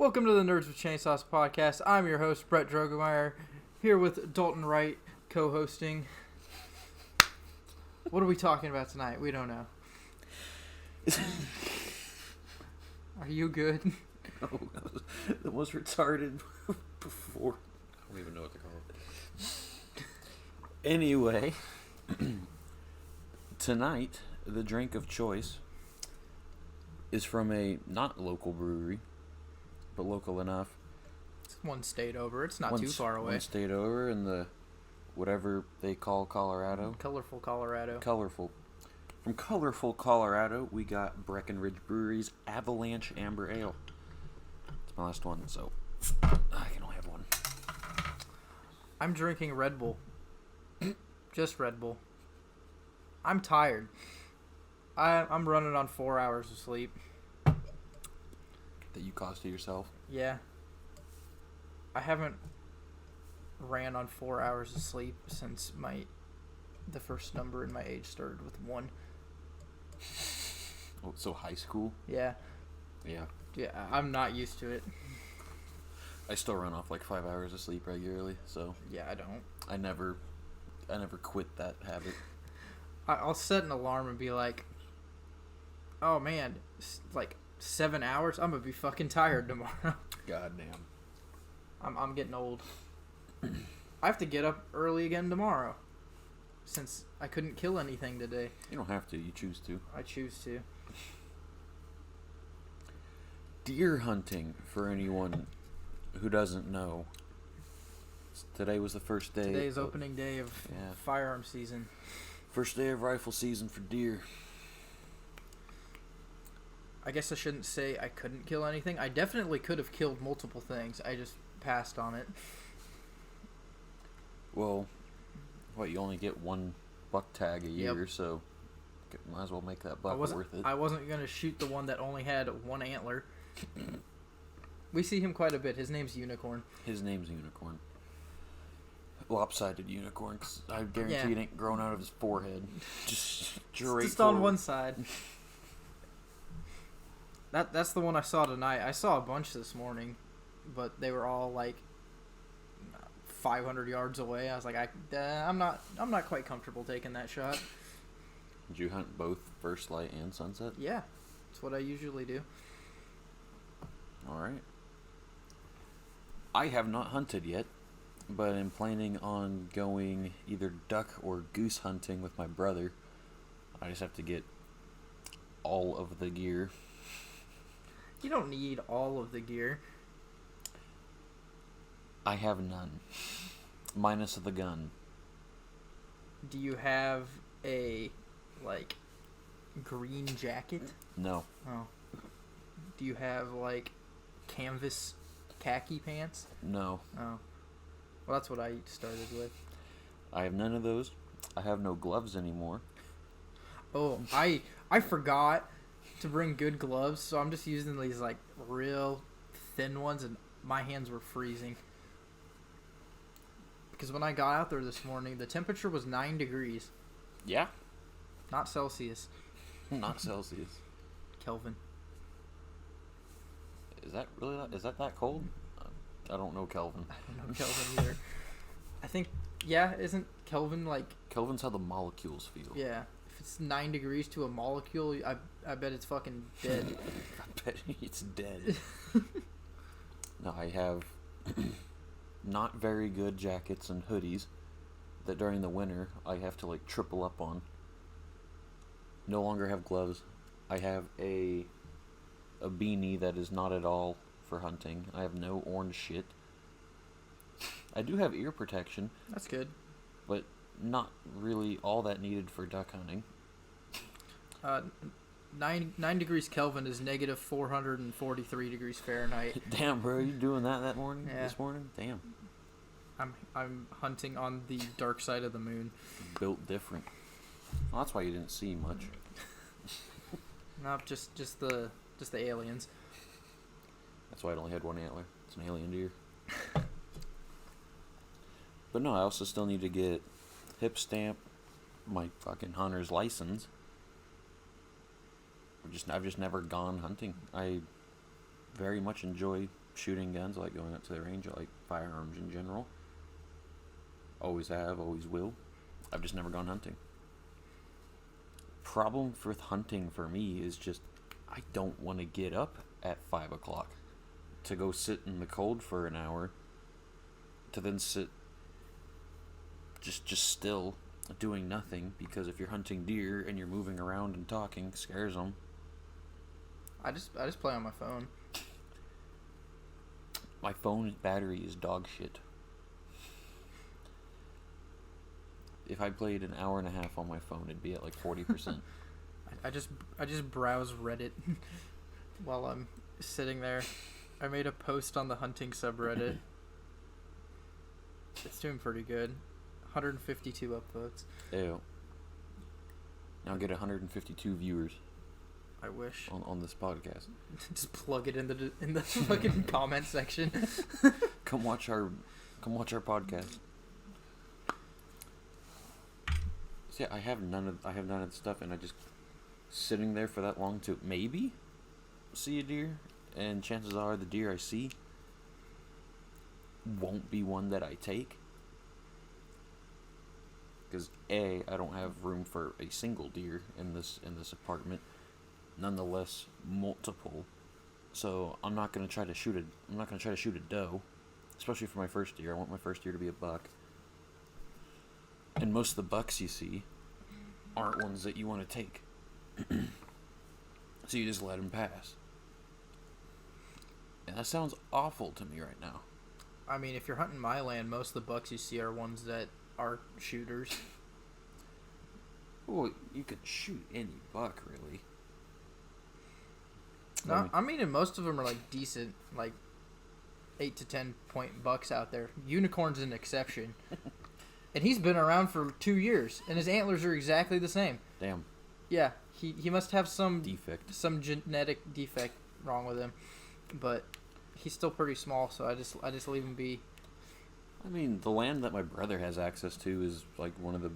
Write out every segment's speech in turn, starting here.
Welcome to the Nerds with Chainsaws podcast. I'm your host, Brett Drogemeyer, here with Dalton Wright, co-hosting. What are we talking about tonight? We don't know. Are you good? No, that was the most retarded before. I don't even know what to call it. Anyway, tonight, the drink of choice is from a not local brewery, but local enough. It's one state over. It's not too far away. One state over in the whatever they call Colorado. Colorful Colorado. Colorful. From Colorful Colorado, we got Breckenridge Brewery's Avalanche Amber Ale. It's my last one, so I can only have one. I'm drinking Red Bull. Just Red Bull. I'm tired. I'm running on 4 hours of sleep. That you caused to yourself? Yeah. I haven't ran on 4 hours of sleep since the first number in my age started with 1. Oh, so high school? Yeah. Yeah. Yeah, I'm not used to it. I still run off like 5 hours of sleep regularly, so Yeah, I don't. I never quit that habit. I'll set an alarm and be like, oh man, like 7 hours? I'm gonna be fucking tired tomorrow. God damn. I'm getting old. I have to get up early again tomorrow, since I couldn't kill anything today. You don't have to, you choose to. I choose to. Deer hunting, for anyone who doesn't know. Today was the first day. Today is opening day of firearm season. First day of rifle season for deer. I guess I shouldn't say I couldn't kill anything. I definitely could have killed multiple things. I just passed on it. Well, you only get one buck tag a year, Yep. so might as well make that buck worth it. I wasn't going to shoot the one that only had one antler. We see him quite a bit. His name's Unicorn. His name's Unicorn. Lopsided unicorn, 'cause I guarantee it ain't grown out of his forehead. Just straight Just on one side. That's the one I saw tonight. I saw a bunch this morning, but they were all like 500 yards away. I was like, I'm not quite comfortable taking that shot. Did you hunt both first light and sunset? Yeah, that's what I usually do. All right. I have not hunted yet, but I'm planning on going either duck or goose hunting with my brother. I just have to get all of the gear. You don't need all of the gear. I have none. Minus the gun. Do you have a, like, green jacket? No. Oh. Do you have, like, canvas khaki pants? No. Oh. Well, that's what I started with. I have none of those. I have no gloves anymore. Oh, I forgot to bring good gloves, so I'm just using these, like, real thin ones, and my hands were freezing. Because when I got out there this morning, the temperature was 9 degrees. Yeah? Not Celsius. Not Celsius. Kelvin. Is that really that cold? I don't know Kelvin. I don't know Kelvin either. I think, isn't Kelvin like... Kelvin's how the molecules feel. Yeah. If it's 9 degrees to a molecule, I bet it's fucking dead. I bet it's dead. No, I have not very good jackets and hoodies that during the winter I have to like triple up on. No longer have gloves. I have a beanie that is not at all for hunting. I have no orange shit. I do have ear protection. That's good. But not really all that needed for duck hunting. 9 degrees Kelvin is negative 443 degrees Fahrenheit. Damn, bro, you doing that morning? Yeah. This morning? Damn. I'm hunting on the dark side of the moon. Built different. Well, that's why you didn't see much. No, just the aliens. That's why it only had one antler. It's an alien deer. But no, I also still need to get hip stamp, my fucking hunter's license. I've just never gone hunting. I very much enjoy shooting guns. I like going up to the range. I like firearms in general. Always have, always will. I've just never gone hunting. Problem with hunting for me is just I don't want to get up at 5 o'clock to go sit in the cold for an hour, to then sit just still doing nothing, because if you're hunting deer and you're moving around and talking, scares them. I just play on my phone. My phone battery is dog shit. If I played an hour and a half on my phone, it'd be at like 40%. I just browse Reddit while I'm sitting there. I made a post on the hunting subreddit. It's doing pretty good. 152 upvotes. Ew. Now get 152 viewers. I wish. On this podcast. Just plug it in the fucking comment section. Come watch our podcast. See, I have none of the stuff, and I just sitting there for that long to maybe see a deer, and chances are the deer I see won't be one that I take, because I don't have room for a single deer in this apartment, nonetheless multiple. So I'm not gonna try to shoot a doe, especially for my first deer. I want my first deer to be a buck. And most of the bucks you see aren't ones that you want to take. So you just let them pass. And that sounds awful to me right now. I mean, if you're hunting my land, most of the bucks you see are ones that are shooters. Well, you can shoot any buck, really. No, I mean, and most of them are like decent, like 8 to 10 point bucks out there. Unicorn's an exception. And he's been around for 2 years, and his antlers are exactly the same. Damn. Yeah, he must have some defect, some genetic defect wrong with him, but he's still pretty small, so I just leave him be. I mean, the land that my brother has access to is like one of the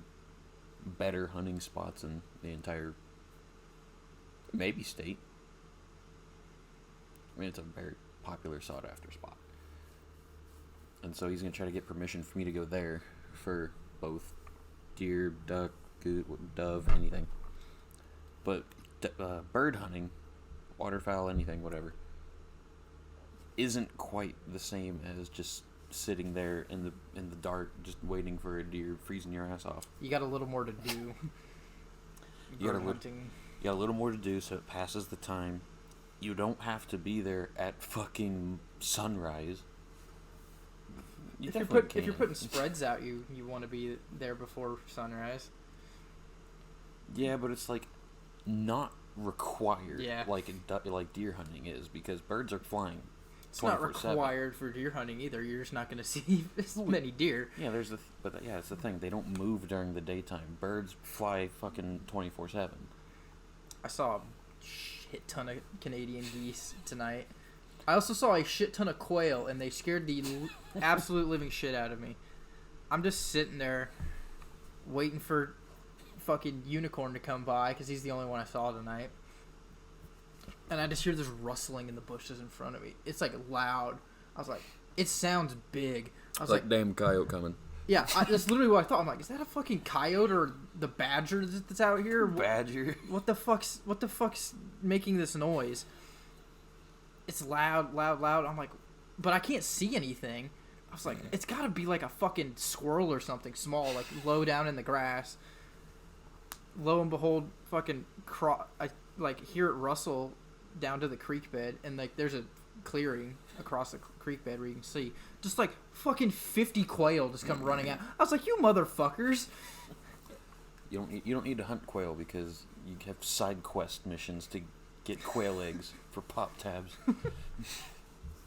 better hunting spots in the entire maybe state. I mean, it's a very popular sought after spot, and so he's gonna try to get permission for me to go there for both deer, duck, dove, anything. But bird hunting, waterfowl, anything, whatever, isn't quite the same as just sitting there in the dark, just waiting for a deer, freezing your ass off. You got a little more to do. You got a little more to do, so it passes the time. You don't have to be there at fucking sunrise. If you're putting spreads out, you want to be there before sunrise. Yeah, but it's like not required. Yeah. Like deer hunting is, because birds are flying. It's not required for deer hunting either. You're just not going to see as many deer. Yeah, it's the thing. They don't move during the daytime. Birds fly fucking 24/7. I saw a shit ton of Canadian geese tonight. I also saw a shit ton of quail, and they scared the absolute living shit out of me. I'm just sitting there waiting for fucking Unicorn to come by, because he's the only one I saw tonight. And I just hear this rustling in the bushes in front of me. It's like loud. I was like, it sounds big. I was like damn coyote coming. Yeah, that's literally what I thought. I'm like, is that a fucking coyote or the badger that's out here? Badger? What the fuck's making this noise? It's loud. I'm like, but I can't see anything. I was like, it's gotta be like a fucking squirrel or something small, like low down in the grass. Lo and behold, fucking I like hear it rustle down to the creek bed, and like there's a clearing across the creek bed where you can see just like fucking 50 quail just come running out. I was like, you motherfuckers. You don't need to hunt quail, because you have side quest missions to get quail eggs for pop tabs.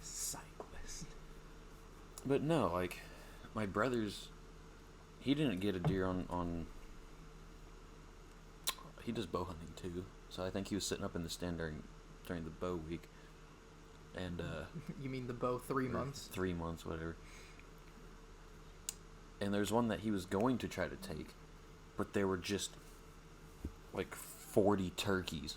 Side quest. But no, like my brother's, he didn't get a deer on he does bow hunting too, so I think he was sitting up in the stand during the bow week. And you mean the bow 3 months? 3 months, whatever. And there's one that he was going to try to take, but there were just like 40 turkeys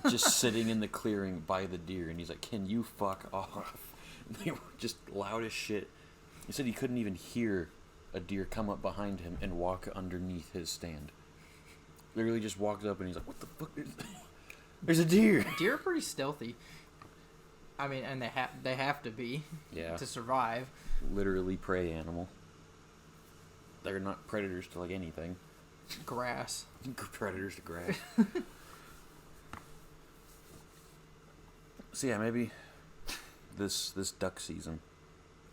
just sitting in the clearing by the deer, and he's like, "Can you fuck off?" They were just loud as shit. He said he couldn't even hear a deer come up behind him and walk underneath his stand. Literally just walked up and he's like, "What the fuck is There's a deer." Deer are pretty stealthy. I mean, and they have to be to survive. Literally prey animal. They're not predators to like anything. Grass. Predators to grass. So yeah, maybe this duck season.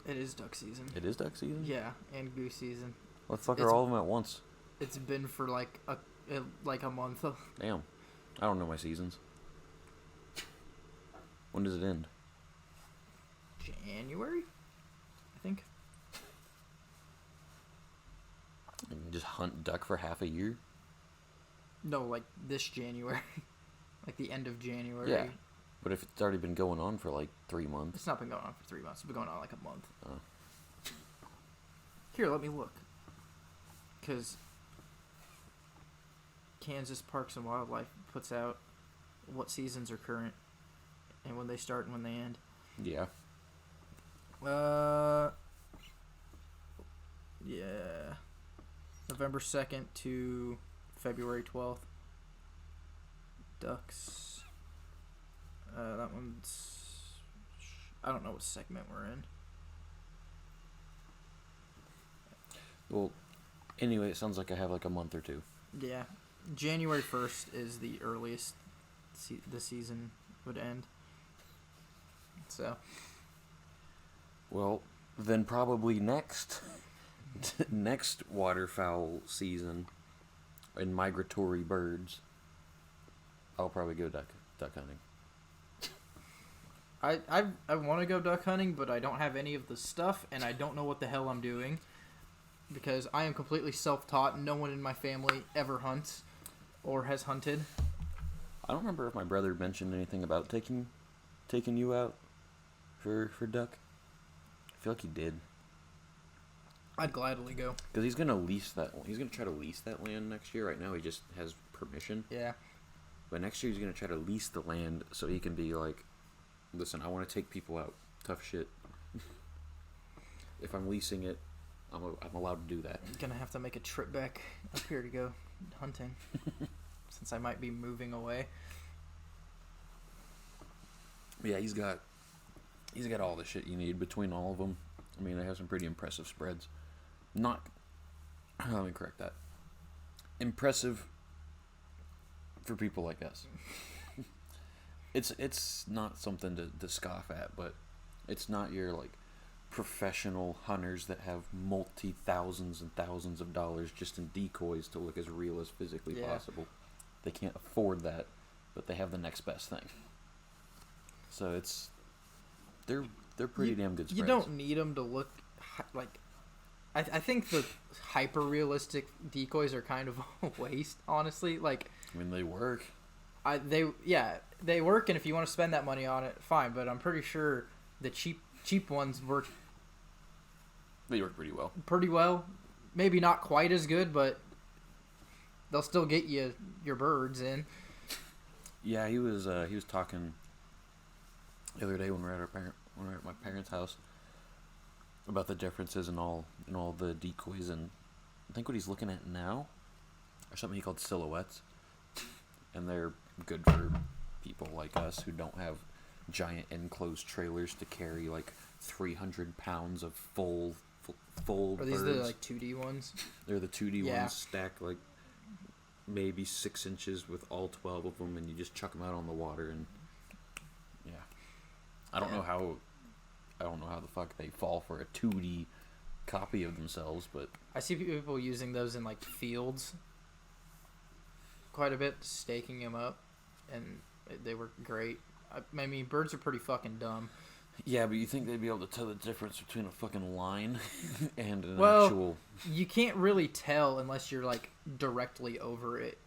It is duck season. It is duck season? Yeah, and goose season. What the fuck are all of them at once? It's been for like a month. Damn. I don't know my seasons. When does it end? January? I think. You can just hunt duck for half a year? No, like this January. Like the end of January. Yeah. But if it's already been going on for like 3 months. It's not been going on for 3 months. It's been going on like a month. Oh. Here, let me look. Because Kansas Parks and Wildlife puts out what seasons are current and when they start and when they end. Yeah. Yeah. November 2nd to February 12th. Ducks. That one's... I don't know what segment we're in. Well, anyway, it sounds like I have like a month or two. Yeah. January 1st is the earliest the season would end. So. Well, then probably next waterfowl season and migratory birds, I'll probably go duck hunting. I want to go duck hunting, but I don't have any of the stuff, and I don't know what the hell I'm doing. Because I am completely self-taught, and no one in my family ever hunts or has hunted. I don't remember if my brother mentioned anything about taking you out for duck. I feel like he did. I'd gladly go. Because he's gonna lease that. He's gonna try to lease that land next year. Right now, he just has permission. Yeah. But next year, he's gonna try to lease the land so he can be like, "Listen, I want to take people out. Tough shit. If I'm leasing it, I'm allowed to do that." I'm gonna have to make a trip back up here to go hunting, since I might be moving away. Yeah, he's got all the shit you need between all of them. I mean, they have some pretty impressive spreads. Let me correct that. Impressive for people like us. It's not something to scoff at, but it's not your like professional hunters that have multi-thousands and thousands of dollars just in decoys to look as real as physically possible. They can't afford that, but they have the next best thing. So they're pretty damn good spreads. You don't need them to look like... I think the hyper-realistic decoys are kind of a waste, honestly. Like, I mean, they work. They work, and if you want to spend that money on it, fine. But I'm pretty sure the cheap ones work. They work pretty well. Pretty well. Maybe not quite as good, but they'll still get you your birds in. Yeah, he was talking the other day when we were at my parents' house about the differences in all the decoys, and I think what he's looking at now are something he called silhouettes, and they're good for people like us who don't have giant enclosed trailers to carry like 300 pounds of full Are these birds. the like 2D ones? They're the 2D ones stacked like maybe 6 inches with all 12 of them, and you just chuck them out on the water, and I don't know how the fuck they fall for a 2D copy of themselves, but I see people using those in like fields quite a bit, staking them up, and they work great. I mean, birds are pretty fucking dumb. Yeah, but you think they'd be able to tell the difference between a fucking line and an actual... actual... You can't really tell unless you're like directly over it.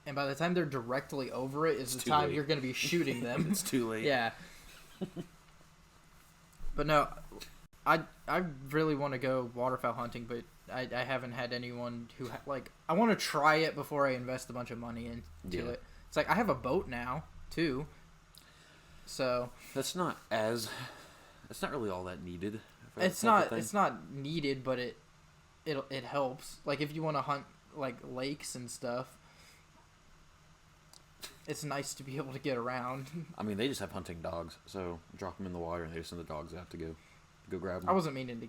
And by the time they're directly over it is the time you're going to be shooting them. It's too late. Yeah. But no, I really want to go waterfowl hunting, but I haven't had anyone who like I want to try it before I invest a bunch of money into it. It's like I have a boat now too, so that's not as It's not really all that needed. It's not. It's not needed, but it helps. Like if you want to hunt like lakes and stuff, it's nice to be able to get around. I mean, they just have hunting dogs, so drop them in the water and they just send the dogs out to go grab them. I wasn't meaning to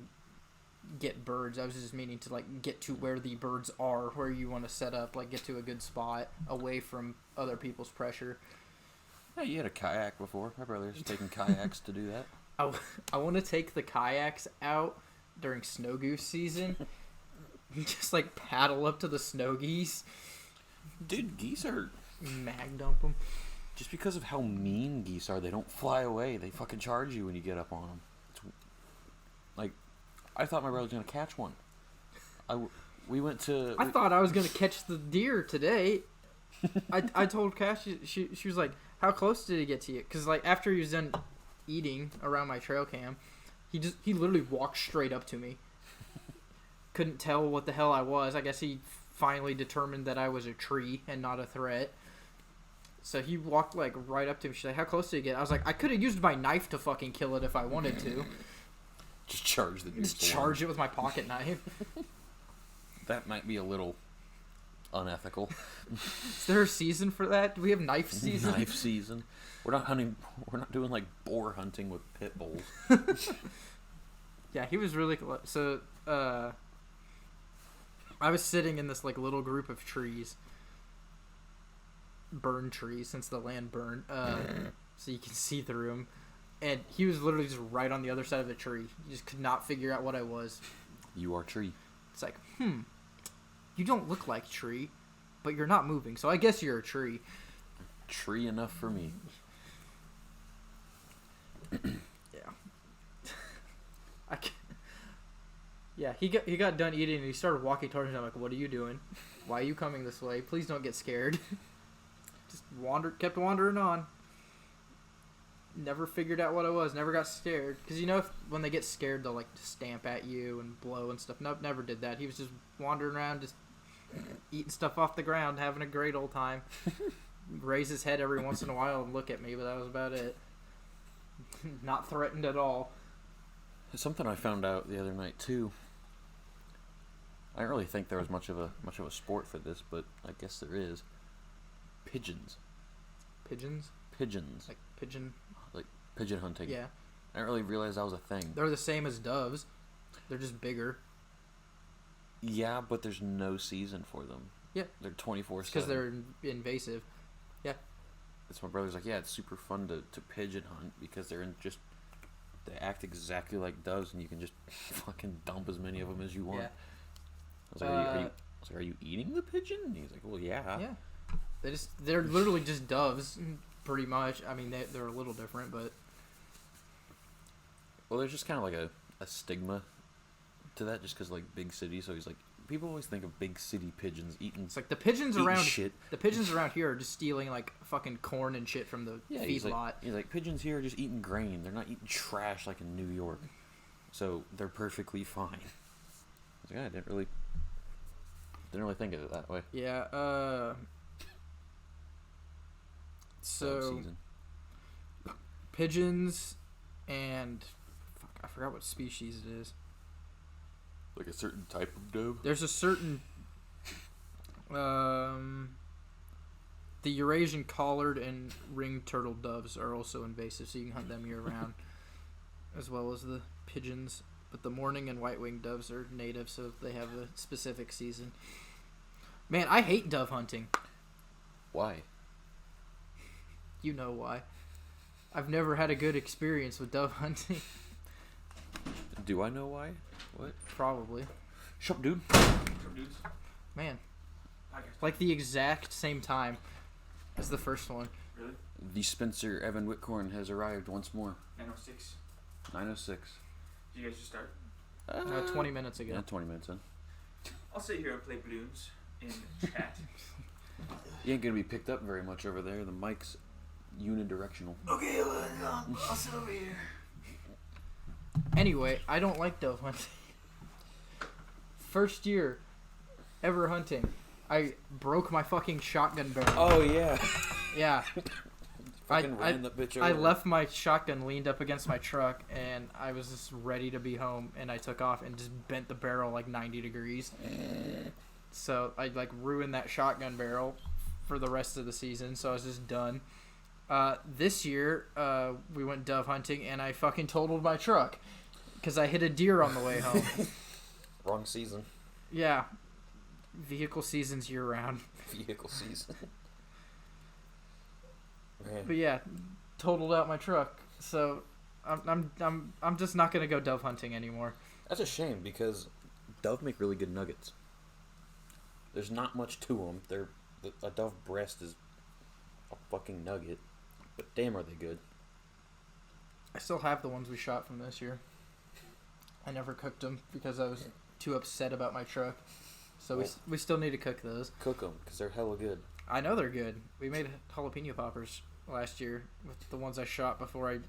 get birds. I was just meaning to like get to where the birds are, where you want to set up, like get to a good spot away from other people's pressure. Yeah, you had a kayak before. My brother's taking kayaks to do that. I want to take the kayaks out during snow goose season. Just like paddle up to the snow geese. Dude, geese are... Mag dump them. Just because of how mean geese are, they don't fly away. They fucking charge you when you get up on them. It's, like, I thought my brother was going to catch one. We went to... I thought I was going to catch the deer today. I told Cash, she was like, how close did he get to you? Because, like, after he was done eating around my trail cam, he literally walked straight up to me. Couldn't tell what the hell I was. I guess he finally determined that I was a tree and not a threat. So he walked, like, right up to me. She's like, how close did he get? I was like, I could have used my knife to fucking kill it if I wanted to. Just charge the deer. Just charge it with my pocket knife. That might be a little unethical. Is there a season for that? Do we have knife season? Knife season. We're not hunting. We're not doing like boar hunting with pit bulls. Yeah, he was really close. So, I was sitting in this like little group of trees, burned trees since the land burned, so you can see through them. And he was literally just right on the other side of the tree. He just could not figure out what I was. You are tree. It's like, you don't look like tree, but you're not moving, so I guess you're a tree. Tree enough for me. Yeah. Yeah, he got done eating and he started walking towards me. I'm like, what are you doing? Why are you coming this way? Please don't get scared. Just kept wandering on. Never figured out what I was. Never got scared. Because, you know, when they get scared, they'll, like, stamp at you and blow and stuff. Nope, never did that. He was just wandering around, just eating stuff off the ground, having a great old time. Raise his head every once in a while and look at me, but that was about it. Not threatened at all. Something I found out the other night, too. I don't really think there was much of a sport for this, but I guess there is. Pigeons. Pigeons? Pigeons. Like pigeon? Like pigeon hunting. Yeah. I didn't really realize that was a thing. They're the same as doves. They're just bigger. Yeah, but there's no season for them. Yeah. They're 24/7. Because they're invasive. Yeah. That's my brother's like, yeah, it's super fun to pigeon hunt because they act exactly like doves and you can just fucking dump as many of them as you want. Yeah. I was like, are you eating the pigeon? And he's like, well, yeah. Yeah. They're literally just doves, pretty much. I mean, they're a little different, but... Well, there's just kind of like a stigma to that just because, like, big cities. So he's like, people always think of big city pigeons eating. It's like the pigeons around shit. The pigeons around here are just stealing, like, fucking corn and shit from the feedlot. He's like, pigeons here are just eating grain. They're not eating trash like in New York. So they're perfectly fine. I was like, I didn't really think of it that way. Yeah, so pigeons and I forgot what species it is. Like a certain type of dove? There's a certain the Eurasian collared and ringed turtle doves are also invasive, so you can hunt them year round, as well as the pigeons. But the mourning and white-winged doves are native, so they have a specific season. Man, I hate dove hunting. Why? You know why. I've never had a good experience with dove hunting. Do I know why? What? Probably. Shut up, dude. Man. Like the exact same time as the first one. Really? The Spencer Evan Wittkorn has arrived once more. 9:06. 9:06. Did you guys just start? 20 minutes ago. Yeah, 20 minutes in. I'll sit here and play balloons in chat. You ain't gonna be picked up very much over there. The mic's unidirectional. Okay, I'll sit over here. Anyway, I don't like dove hunting. First year ever hunting, I broke my fucking shotgun barrel. Oh, yeah. Yeah. Fucking ran the bitch over. I left my shotgun leaned up against my truck, and I was just ready to be home, and I took off and just bent the barrel like 90 degrees. So I like ruined that shotgun barrel for the rest of the season, so I was just done. This year, we went dove hunting, and I fucking totaled my truck because I hit a deer on the way home. Wrong season. Yeah. Vehicle season's year round. Vehicle season. Man. But yeah, totaled out my truck. So I'm just not gonna go dove hunting anymore. That's a shame because dove make really good nuggets. There's not much to them. A dove breast is a fucking nugget, but damn are they good. I still have the ones we shot from this year. I never cooked them because I was too upset about my truck. So we still need to cook those. Cook them because they're hella good. I know they're good. We made jalapeno poppers last year with the ones I shot before I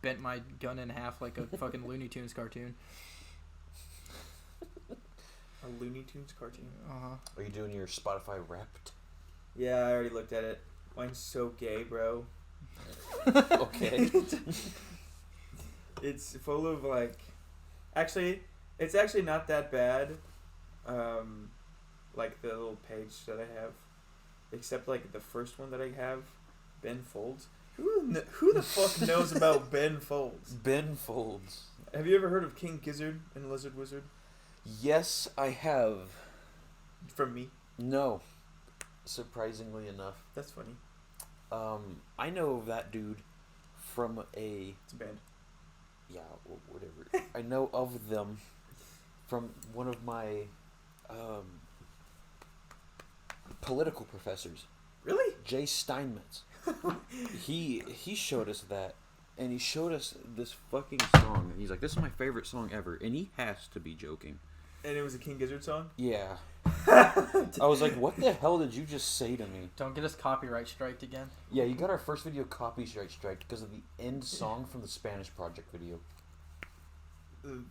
bent my gun in half like a fucking Looney Tunes cartoon. A Looney Tunes cartoon. Uh-huh. Are you doing your Spotify Wrapped? Yeah, I already looked at it. Mine's so gay, bro. Okay. It's full of like... Actually, it's actually not that bad. Like the little page that I have. Except like the first one that I have, Ben Folds. Who the fuck knows about Ben Folds? Ben Folds. Have you ever heard of King Gizzard and Lizard Wizard? Yes, I have. From me. No. Surprisingly enough. That's funny. I know that dude from It's a band. Yeah, whatever. I know of them from one of my political professors. Really? Jay Steinmetz. He showed us that, and he showed us this fucking song, and he's like, "This is my favorite song ever," and he has to be joking. And it was a King Gizzard song? Yeah. I was like, "What the hell did you just say to me?" Don't get us copyright striked again. Yeah, you got our first video copyright strike because of the end song from the Spanish Project video.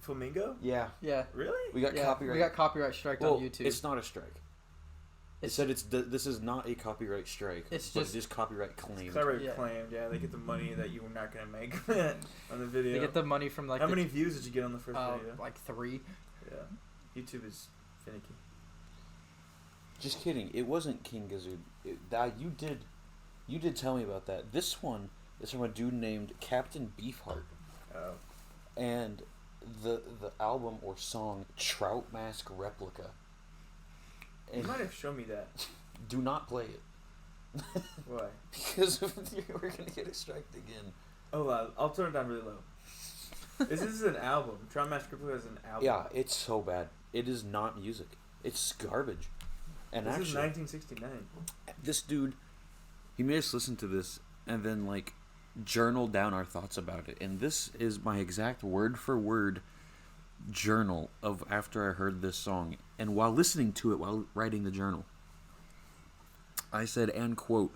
Flamingo? Yeah. Yeah. Really? We got copyright. We got copyright striked on YouTube. It's not a strike. It said this is not a copyright strike. It's but just it is copyright claimed. Copyright claimed, yeah. They get the money that you were not going to make on the video. They get the money from like How many views did you get on the first video? like 3. Yeah. YouTube is finicky. Just kidding. It wasn't King Gizzard. You did tell me about that. This one is from a dude named Captain Beefheart. Oh. And the album or song Trout Mask Replica. You And might have shown me that. do not play it. Why? Because we're going to get it striked again. Oh, I'll turn it down really low. This is an album. Trout Mask Replica is an album. Yeah, it's so bad. It is not music. It's garbage. And this actually, is 1969. this dude, he made us listen to this and then like journal down our thoughts about it. And this is my exact word for word journal of after I heard this song. And while listening to it, while writing the journal, I said, and quote,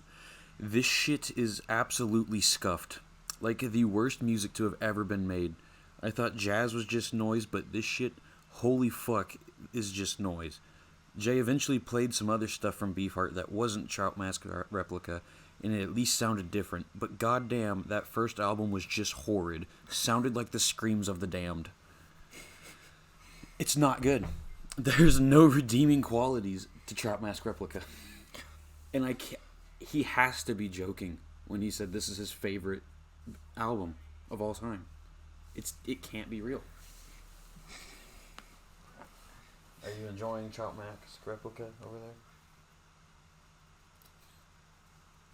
"This shit is absolutely scuffed. Like the worst music to have ever been made. I thought jazz was just noise, but this shit, holy fuck, is just noise." Jay eventually played some other stuff from Beefheart that wasn't Trout Mask Replica, and it at least sounded different. But goddamn, that first album was just horrid. Sounded like the screams of the damned. It's not good. There's no redeeming qualities to Trout Mask Replica. And I can't, he has to be joking when he said this is his favorite album of all time. It can't be real. Are you enjoying Trout Mask Replica over there?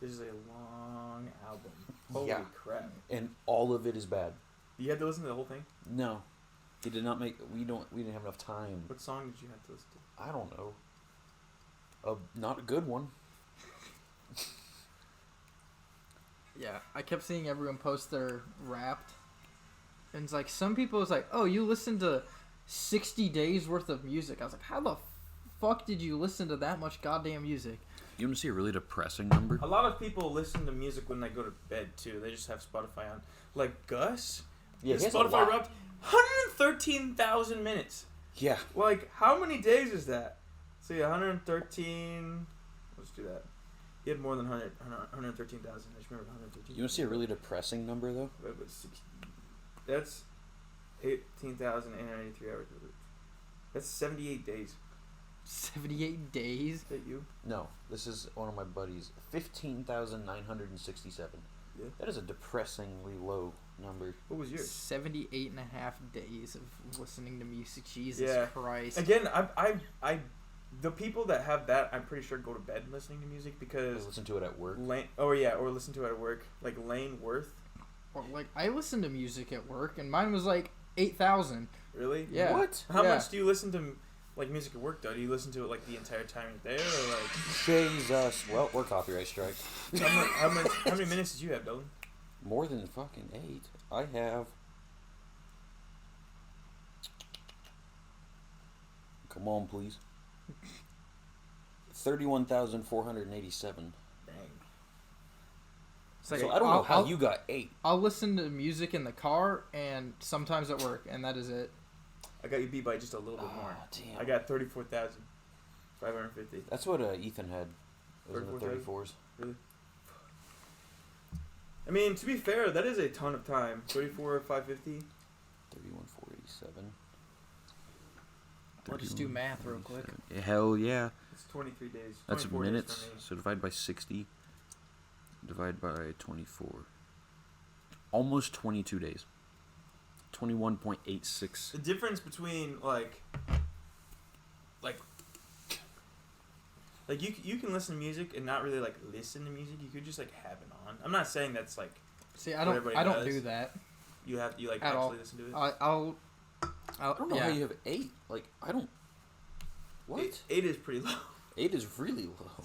This is a long album. Holy Yeah. crap. And all of it is bad. You had to listen to the whole thing? No. He did not make we didn't have enough time. What song did you have to listen to? I don't know. Not a good one. Yeah, I kept seeing everyone post their Wrapped, and it's like some people was like, "Oh, you listened to 60 days worth of music." I was like, "How the fuck did you listen to that much goddamn music?" You want to see a really depressing number? A lot of people listen to music when they go to bed, too. They just have Spotify on. Like Gus? Yeah, his he has a Spotify lot. Wrapped 113,000 minutes. Yeah. Like, how many days is that? See, 113... Let's do that. He had more than 113,000. I just remember 113. You want to see a really depressing number though? That's 18,893 hours. That's 78 days. 78 days? Is that you? No, this is one of my buddies. 15,967. Yeah. That is a depressingly low number. What was yours? 78 and a half days of listening to music. Jesus Yeah. Christ. Again, the people that have that, I'm pretty sure go to bed listening to music I because listen to it at work. or listen to it at work. Like Lane Worth. Or, like, I listen to music at work, and mine was like 8,000. Really? Yeah. What? How Yeah. much do you listen to like music at work though? Do you listen to it like the entire time you're there, or like Jesus. Well, we're copyright strike. how many minutes did you have, Dylan? More than fucking 8. I have. Come on, please. 31,487. Dang. It's like, So I don't know how you got 8. I'll listen to music in the car and sometimes at work, and that is it. I got you beat by just a little bit more. Damn. I got 34,550. That's what Ethan had. It was in the 34,000? 34s. Really? I mean, to be fair, that is a ton of time. 34,550. 31,487. I'll just do math real quick. Hell yeah. It's 23 days. That's 24 minutes. days for me. So divide by 60. Divide by 24. Almost 22 days. 21.86. The difference between like you can listen to music and not really like listen to music. You could just like have it on. I'm not saying that's like See, What I don't everybody do does. that. you like At actually all. listen to it. I'll I don't know yeah. how you have 8. Like, I don't. What? 8 is pretty low. 8 is really low.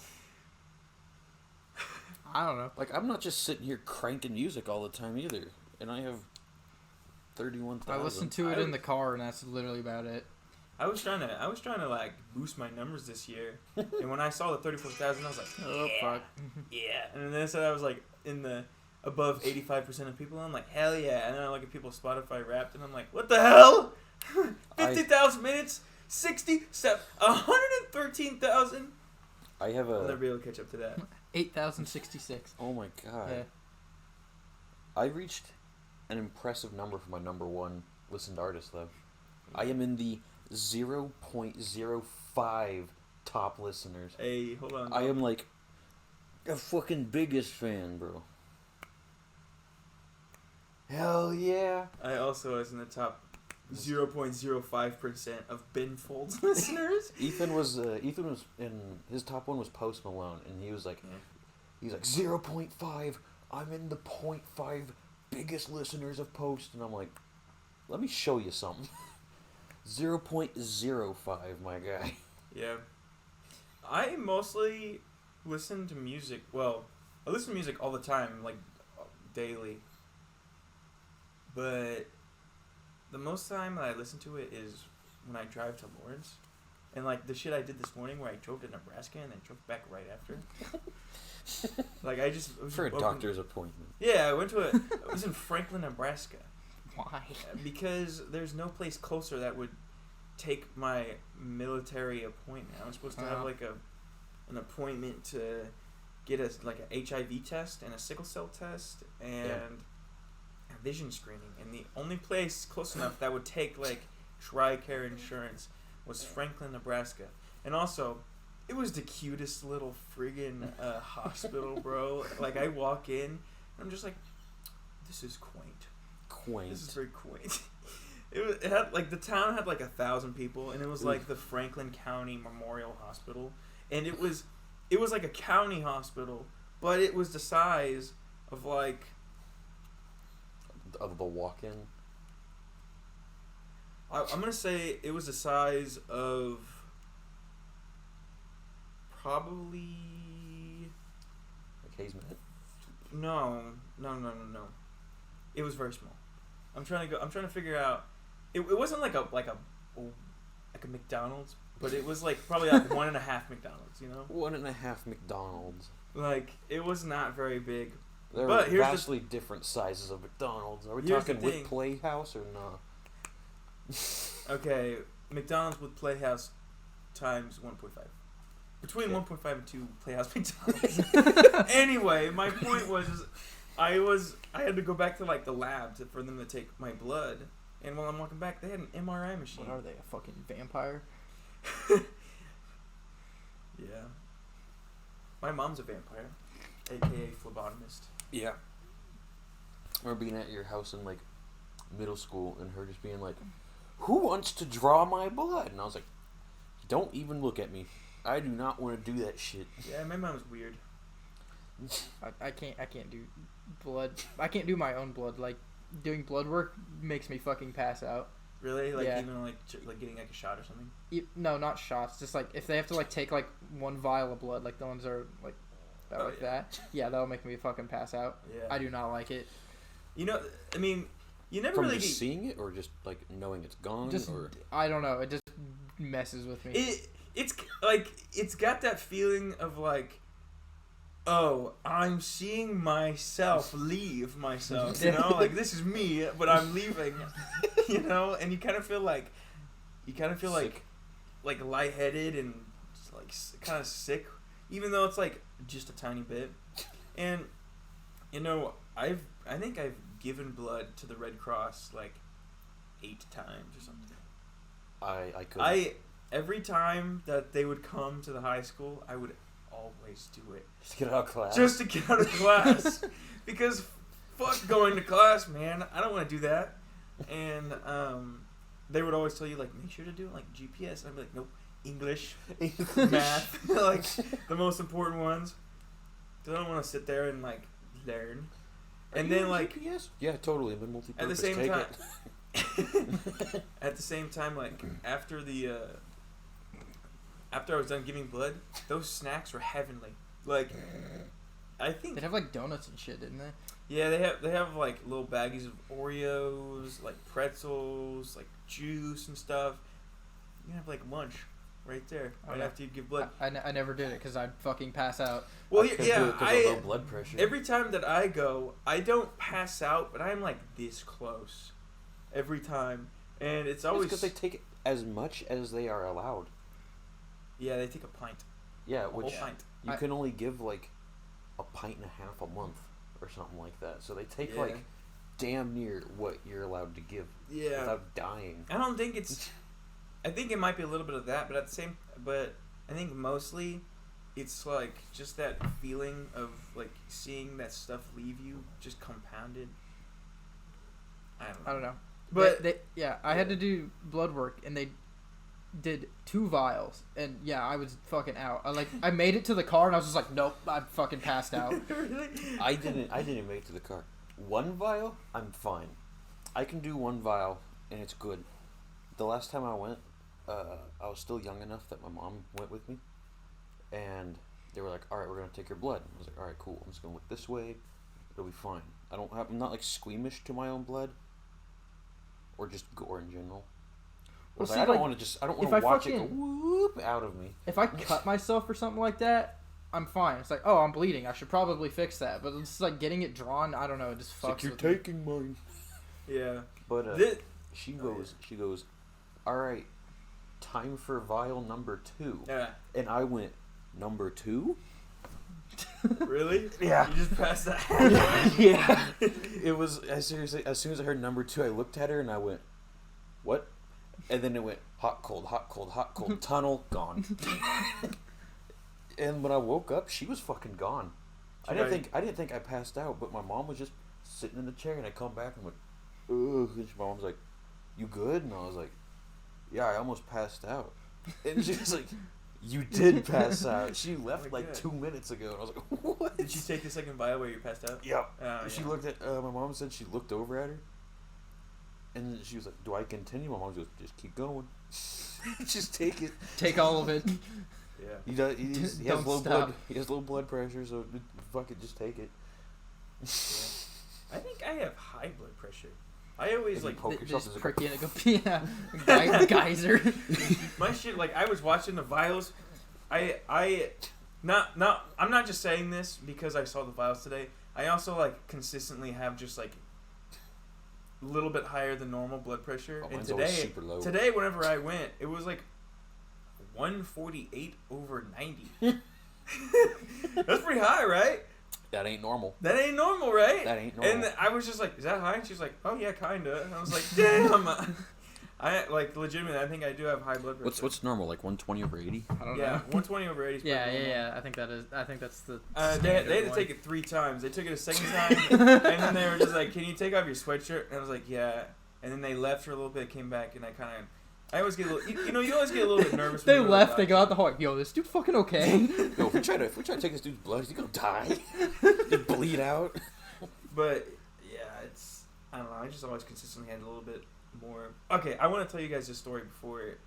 I don't know. Like, I'm not just sitting here cranking music all the time either. And I have 31,000. I listen to it in the car, and that's literally about it. I was trying to like boost my numbers this year, and when I saw the 34,000, I was like, Oh fuck. yeah. And then I said I was like in the above 85% of people. I'm like, hell yeah. And then I look at people's Spotify Wrapped, and I'm like, what the hell? 50,000 minutes, 113,000. I have I'll a. never be able to catch up to that. 8,066. Oh my god. Yeah. I reached an impressive number for my number 1 listened artist, though. I am in the 0.05 top listeners. Hey, hold on. I am like a fucking biggest fan, bro. Hell yeah. I also was in the top 0.05% of Ben Folds listeners. Ethan was in his top 1 was Post Malone, and he was like, he's like 0.5. I'm in the 0.5 biggest listeners of Post, and I'm like, let me show you something. 0.05, my guy. Yeah. I mostly listen to music. Well, I listen to music all the time, like daily. But the most time that I listen to it is when I drive to Lawrence. And like the shit I did this morning where I drove to Nebraska and then drove back right after. Like I just For a doctor's appointment. Yeah, I was in Franklin, Nebraska. Why? Because there's no place closer that would take my military appointment. I was supposed to have like an appointment to get an HIV test and a sickle cell test and a vision screening. And the only place close enough that would take like TRICARE insurance was Franklin, Nebraska. And also, it was the cutest little friggin' hospital, bro. Like I walk in and I'm just like, this is quaint. This is very quaint. It had like the town had like 1,000 people, and it was like the Franklin County Memorial Hospital, and it was like a county hospital, but it was the size of like Of the walk-in. I'm gonna say it was the size of probably Like Hayes-Met? no. It was very small. I'm trying to figure out. It wasn't like a McDonald's, but it was like probably like 1.5 McDonald's. You know, 1.5 McDonald's. like it was not very big. There But are here's vastly different sizes of McDonald's. Are we Here's talking the with thing. Playhouse or not? Okay, McDonald's with Playhouse times 1.5. between Okay. 1.5 and 2 Playhouse McDonald's. Anyway, my point was, I had to go back to like the lab for them to take my blood, and while I'm walking back, they had an MRI machine. What are they? A fucking vampire? Yeah. My mom's a vampire, aka phlebotomist. Yeah. I remember being at your house in like middle school and her just being like, "Who wants to draw my blood?" And I was like, "Don't even look at me. I do not want to do that shit." Yeah, my mom's weird. I can't do blood. I can't do my own blood. Like, doing blood work makes me fucking pass out. Really? Like Yeah. even like getting like a shot or something? No, not shots. Just like if they have to like take like one vial of blood, like the ones that are like Oh, like yeah. that. Yeah, that'll make me fucking pass out. Yeah. I do not like it. You know, I mean, you never From really just seeing it or just like knowing it's gone Just or I don't know. It just messes with me. It's like it's got that feeling of like, oh, I'm seeing myself leave myself. You know, like this is me, but I'm leaving. You know, and you kind of feel like Sick. like lightheaded and just, like kind of sick, even though it's like just a tiny bit. And you know, I think I've given blood to the Red Cross like 8 times or something. I could Every time that they would come to the high school, I would always do it. just get out of class. Just to get out of class. Because fuck going to class, man. I don't want to do that. And they would always tell you, like, make sure to do it, like, GPS. And I'd be like, nope, English, math, like, the most important ones. I don't want to sit there and, like, learn. And then, like, GPS? Yeah, totally. And then multi-purpose. at the same Take time, it. at the same time, like after I was done giving blood, those snacks were heavenly. Like, I think They'd have like donuts and shit, didn't they? yeah, they have like little baggies of Oreos, like pretzels, like juice and stuff. You can have like lunch right there Oh, right yeah. after you give blood. I never did it because I'd fucking pass out. Well, I could do yeah, it 'cause of low blood pressure. every time that I go, I don't pass out, but I'm like this close every time, and it's always because they take as much as they are allowed. yeah, they take a pint, Yeah, a whole which pint. you I- can only give like a pint and a half a month or something like that. So they take Yeah. like damn near what you're allowed to give Yeah, without dying. I don't think it's. I think it might be a little bit of that, but I think mostly, it's like just that feeling of like seeing that stuff leave you just compounded. I don't know. But I had to do blood work and they did 2 vials and yeah, I was fucking out. I made it to the car and I was just like, nope, I fucking passed out. really? I didn't make it to the car. 1 vial, I'm fine. I can do 1 vial and it's good. The last time I went, I was still young enough that my mom went with me, and they were like, "All right, we're gonna take your blood." I was like, "All right, cool. I'm just gonna look this way. It'll be fine." I'm not like squeamish to my own blood, or just gore in general. Well, Like, see, I don't like, want to if I watch it go fucking- whoop out of me. If I cut myself or something like that, I'm fine. It's like, oh, I'm bleeding. I should probably fix that. But it's like getting it drawn. I don't know. It just It's like fucks you're with me. taking mine. Yeah. But she Oh, goes, "All right, time for vial number 2." Yeah. And I went, "Number 2?" Really? Yeah. You just passed that. Yeah. It was, I seriously, as soon as I heard number 2, I looked at her and I went, "What?" And then it went hot, cold, tunnel, gone. And when I woke up, she was fucking gone. I didn't think I passed out, but my mom was just sitting in the chair, and I come back and went, "Ugh." And my mom's like, "You good?" And I was like, "Yeah, I almost passed out." And she was like, "You did pass out." She left my like God. 2 minutes ago, and I was like, "What?" Did she take the second vial where you passed out? Yep. Oh, She yeah. looked at, my mom said she looked over at her, and she was like, "Do I continue?" My mom goes, "Just keep going. Just take it." Take all of it. Yeah. He does. He Don't has low stop. blood. He has low blood pressure, so fuck it, just take it. I think I have high blood pressure. I always If you like poke yourself, Just there's prick you and it go, yeah, geyser. my shit. Like I was watching the vials. I'm not just saying this because I saw the vials today. I also like consistently have just like a little bit higher than normal blood pressure. Oh, And mine's always today, super low. whenever I went, it was like 148/90. That's pretty high, right? That ain't normal. That ain't normal, right? That ain't normal. And I was just like, is that high? And she's like, oh yeah, kinda. And I was like, damn. I like legitimately. I think I do have high blood pressure. What's normal? Like 120/80? I don't Yeah, know. 120/80 is Yeah, pretty normal. I think that's the. They had to one. take it 3 times. They took it a second time, and then they were just like, "Can you take off your sweatshirt?" And I was like, "Yeah." And then they left for a little bit, came back, and I always get a little, you always get a little bit nervous. They when you left. go They to got out the hall. Yo, this dude fucking okay. Yo, if we try to take this dude's blood, he's gonna die. Just bleed out. But yeah, I don't know. I just always consistently had a little bit more. Okay, I want to tell you guys this story before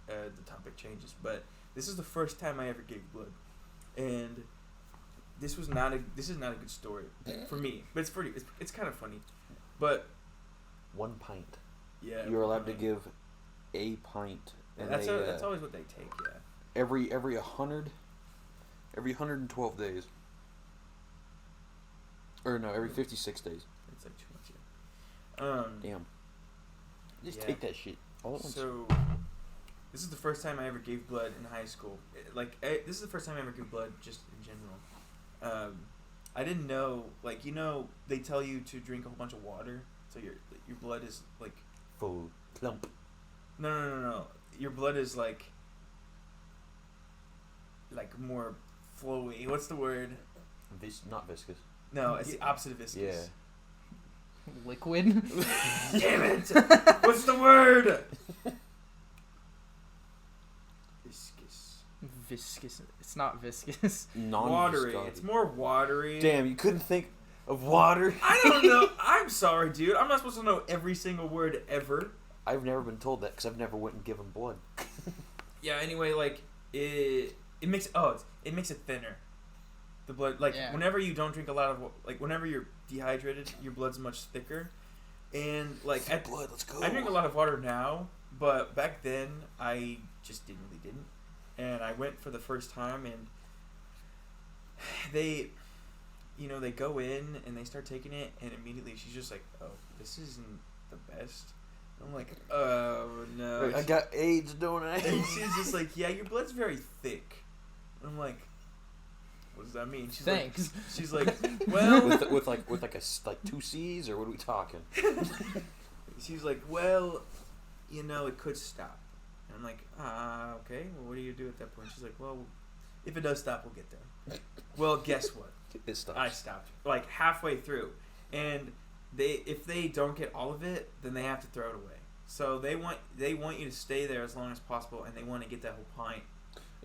the topic changes. But this is the first time I ever gave blood, and this is not a good story for me. But it's kind of funny. But 1 pint. yeah, You're allowed to give a pint. And that's always what they take. Yeah. Every 112 days. Or no, every 56 days. It's like too much. Yeah. Damn. Just Yeah. take that shit. All at once. So, this is the first time I ever gave blood in high school. This is the first time I ever gave blood just in general. I didn't know, they tell you to drink a whole bunch of water, so your blood is like Full clump. no. Your blood is like more flowy. What's the word? Not viscous. No, it's the opposite of viscous. Yeah. Liquid. Damn it! What's the word? Viscous. It's not viscous. Watery. It's more watery. Damn, you couldn't think of water? I don't know. I'm sorry, dude. I'm not supposed to know every single word ever. I've never been told that because I've never went and given blood. Yeah. Anyway, it makes it thinner. The blood, Yeah. whenever you don't drink a lot of, whenever you're dehydrated, your blood's much thicker. And Thick blood, let's go. I drink a lot of water now, but back then I just didn't. And I went for the first time, and they go in and they start taking it, and immediately she's just like, "Oh, this isn't the best." I'm like, "Oh no." I got AIDS, don't I? And she's just like, "Yeah, your blood's very thick." I'm like, "What does that mean?" She's Thanks. like, "She's like, well, with like 2 C's, or what are we talking? she's like, well, it could stop." And I'm like, okay. Well, what do you do at that point? She's like, well, if it does stop, we'll get there. Well, guess what? It stops. I stopped halfway through, and if they don't get all of it, then they have to throw it away. So they want you to stay there as long as possible, and they want to get that whole pint.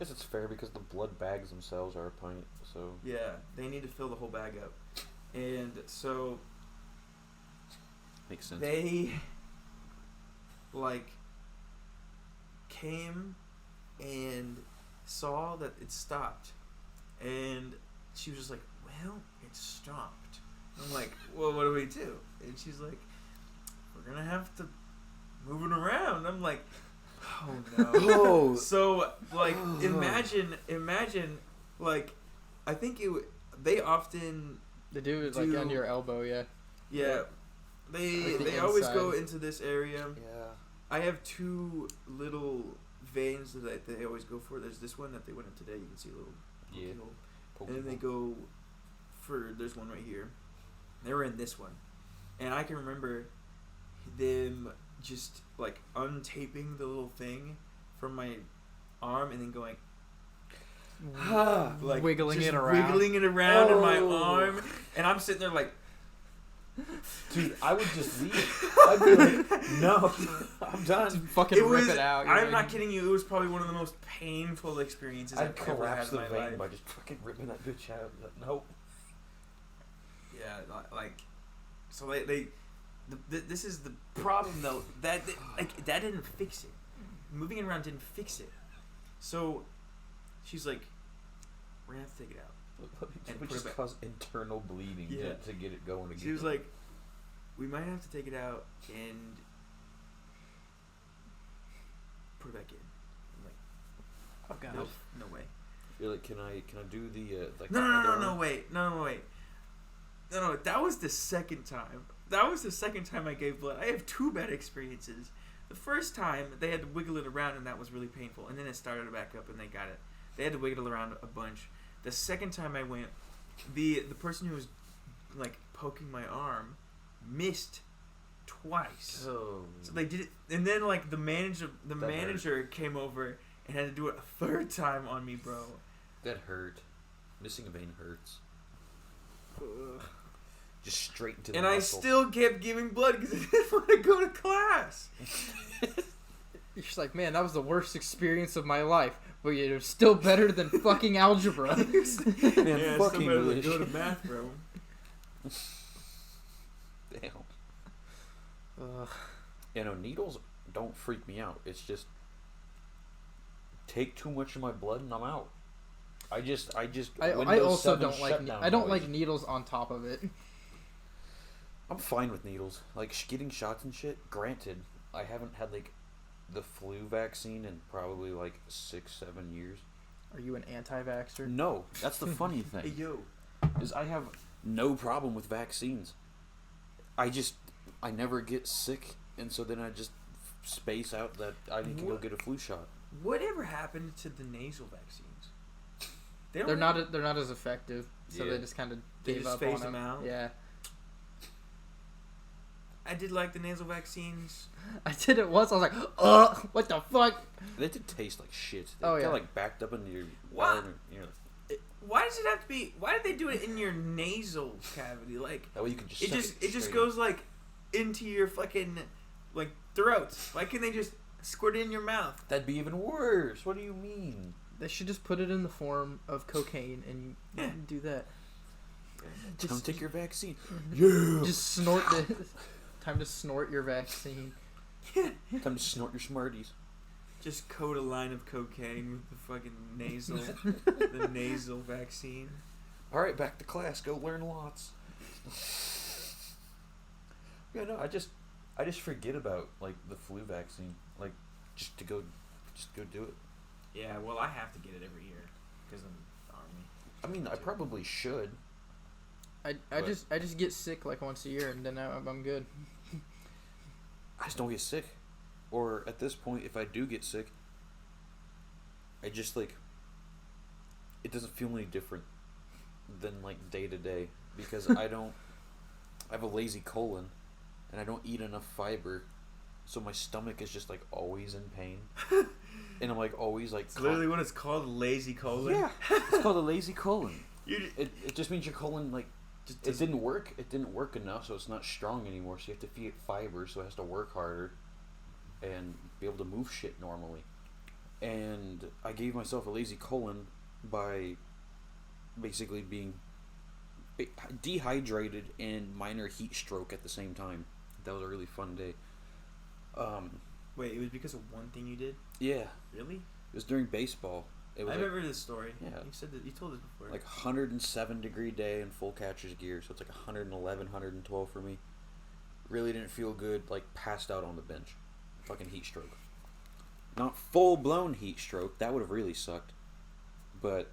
Yes, it's fair because the blood bags themselves are a pint, so... Yeah, they need to fill the whole bag up. And so... Makes sense. They, came and saw that it stopped. And she was just like, well, it stopped. I'm like, well, what do we do? And she's like, we're going to have to move it around. I'm like, oh no. Oh. So, imagine, I think they often... They do it Do- under your elbow, yeah. Yeah. They the always inside. go into this area. Yeah. I have 2 little veins that they always go for. There's this one that they went in today. You can see a little Yeah. hole. And then they go there's one right here. They were in this one. And I can remember them just, untaping the little thing from my arm and then going... Wiggling just it around. Wiggling it around in my Oh. arm. And I'm sitting there like... Dude, I would just leave. I'd be like, no, I'm done. Fucking rip it out. I'm not kidding you. It was probably one of the most painful experiences I'd I've ever had collapse in the my vein life. by just fucking ripping that bitch out. Nope. Yeah, so this is the problem though. That didn't fix it. Moving it around didn't fix it. So she's like, we're gonna have to take it out. It would put just it back. cause internal bleeding Yeah. to get it going again. She was like, we might have to take it out and put it back in. I'm like, Oh, God. nope, no way. You're like, can I do the No, wait. No, that was the second time. That was the second time I gave blood. I have 2 bad experiences. The first time they had to wiggle it around, and that was really painful. And then it started back up, and they got it. They had to wiggle around a bunch. The second time I went, the person who was like poking my arm missed twice. Oh. So they did it, and then like the manager came over and had to do it a third time on me, bro. That hurt. Missing a vein hurts. Just straight into the And I muscle. still kept giving blood because I didn't want to go to class. You're just like, man, that was the worst experience of my life. But it was still better than fucking algebra. Man, Yeah, it's still fucking better than English. go to math, bro. Damn. Ugh. You know, needles don't freak me out. It's just take too much of my blood and I'm out. I I also don't like I don't like needles on top of it. I'm fine with needles. Like getting shots and shit. Granted, I haven't had like the flu vaccine in probably like 6-7 years. Are you an anti-vaxxer? No, that's the funny Hey, thing. yo. Is I have no problem with vaccines. I never get sick, and so then I just space out that I need to go get a flu shot. Whatever happened to the nasal vaccines? They're not as effective, so Yeah. they just kind of They gave just up phased on them out? Yeah, I did like the nasal vaccines. I did it once. I was like, what the fuck? They did taste like shit. They Oh, got yeah. like backed up into your What? arm. You know, Why does it have to be? Why did they do it in your nasal cavity? Like that way you can just. it suck just straight goes like into your fucking like throat. Why can't they just squirt it in your mouth? in. That'd be even worse. What do you mean? They should just put it in the form of cocaine and Yeah. do that. Come take your vaccine. Yeah. Yeah. Just snort this. Time to snort your vaccine. Time to snort your Smarties. Just coat a line of cocaine with the fucking nasal, the nasal vaccine. All right, back to class. Go learn lots. Yeah, no, I just forget about like the flu vaccine, like just to go do it. Yeah, well, I have to get it every year because I'm Army. I mean, I probably should. I But- just get sick like once a year and then I'm good. I just don't get sick, or at this point, if I do get sick, I just like. It doesn't feel any different than like day to day because I have a lazy colon, and I don't eat enough fiber, so my stomach is just like always in pain, and I'm like always like. It's literally what it's called, lazy colon. Yeah, it's called a lazy colon. You It just means your colon like just it didn't work. It didn't work enough, so it's not strong anymore. So you have to feed it fiber, so it has to work harder, and be able to move shit normally. And I gave myself a lazy colon by basically being dehydrated and minor heat stroke at the same time. That was a really fun day. Wait, it was because of one thing you did? Yeah, Really? it was during baseball. It I was remember this story. Yeah. You said that. You told us before. like 107-degree day in full catcher's gear, so it's like 111, 112 for me. Really didn't feel good, like passed out on the bench. Fucking heat stroke. Not full-blown heat stroke, that would have really sucked. But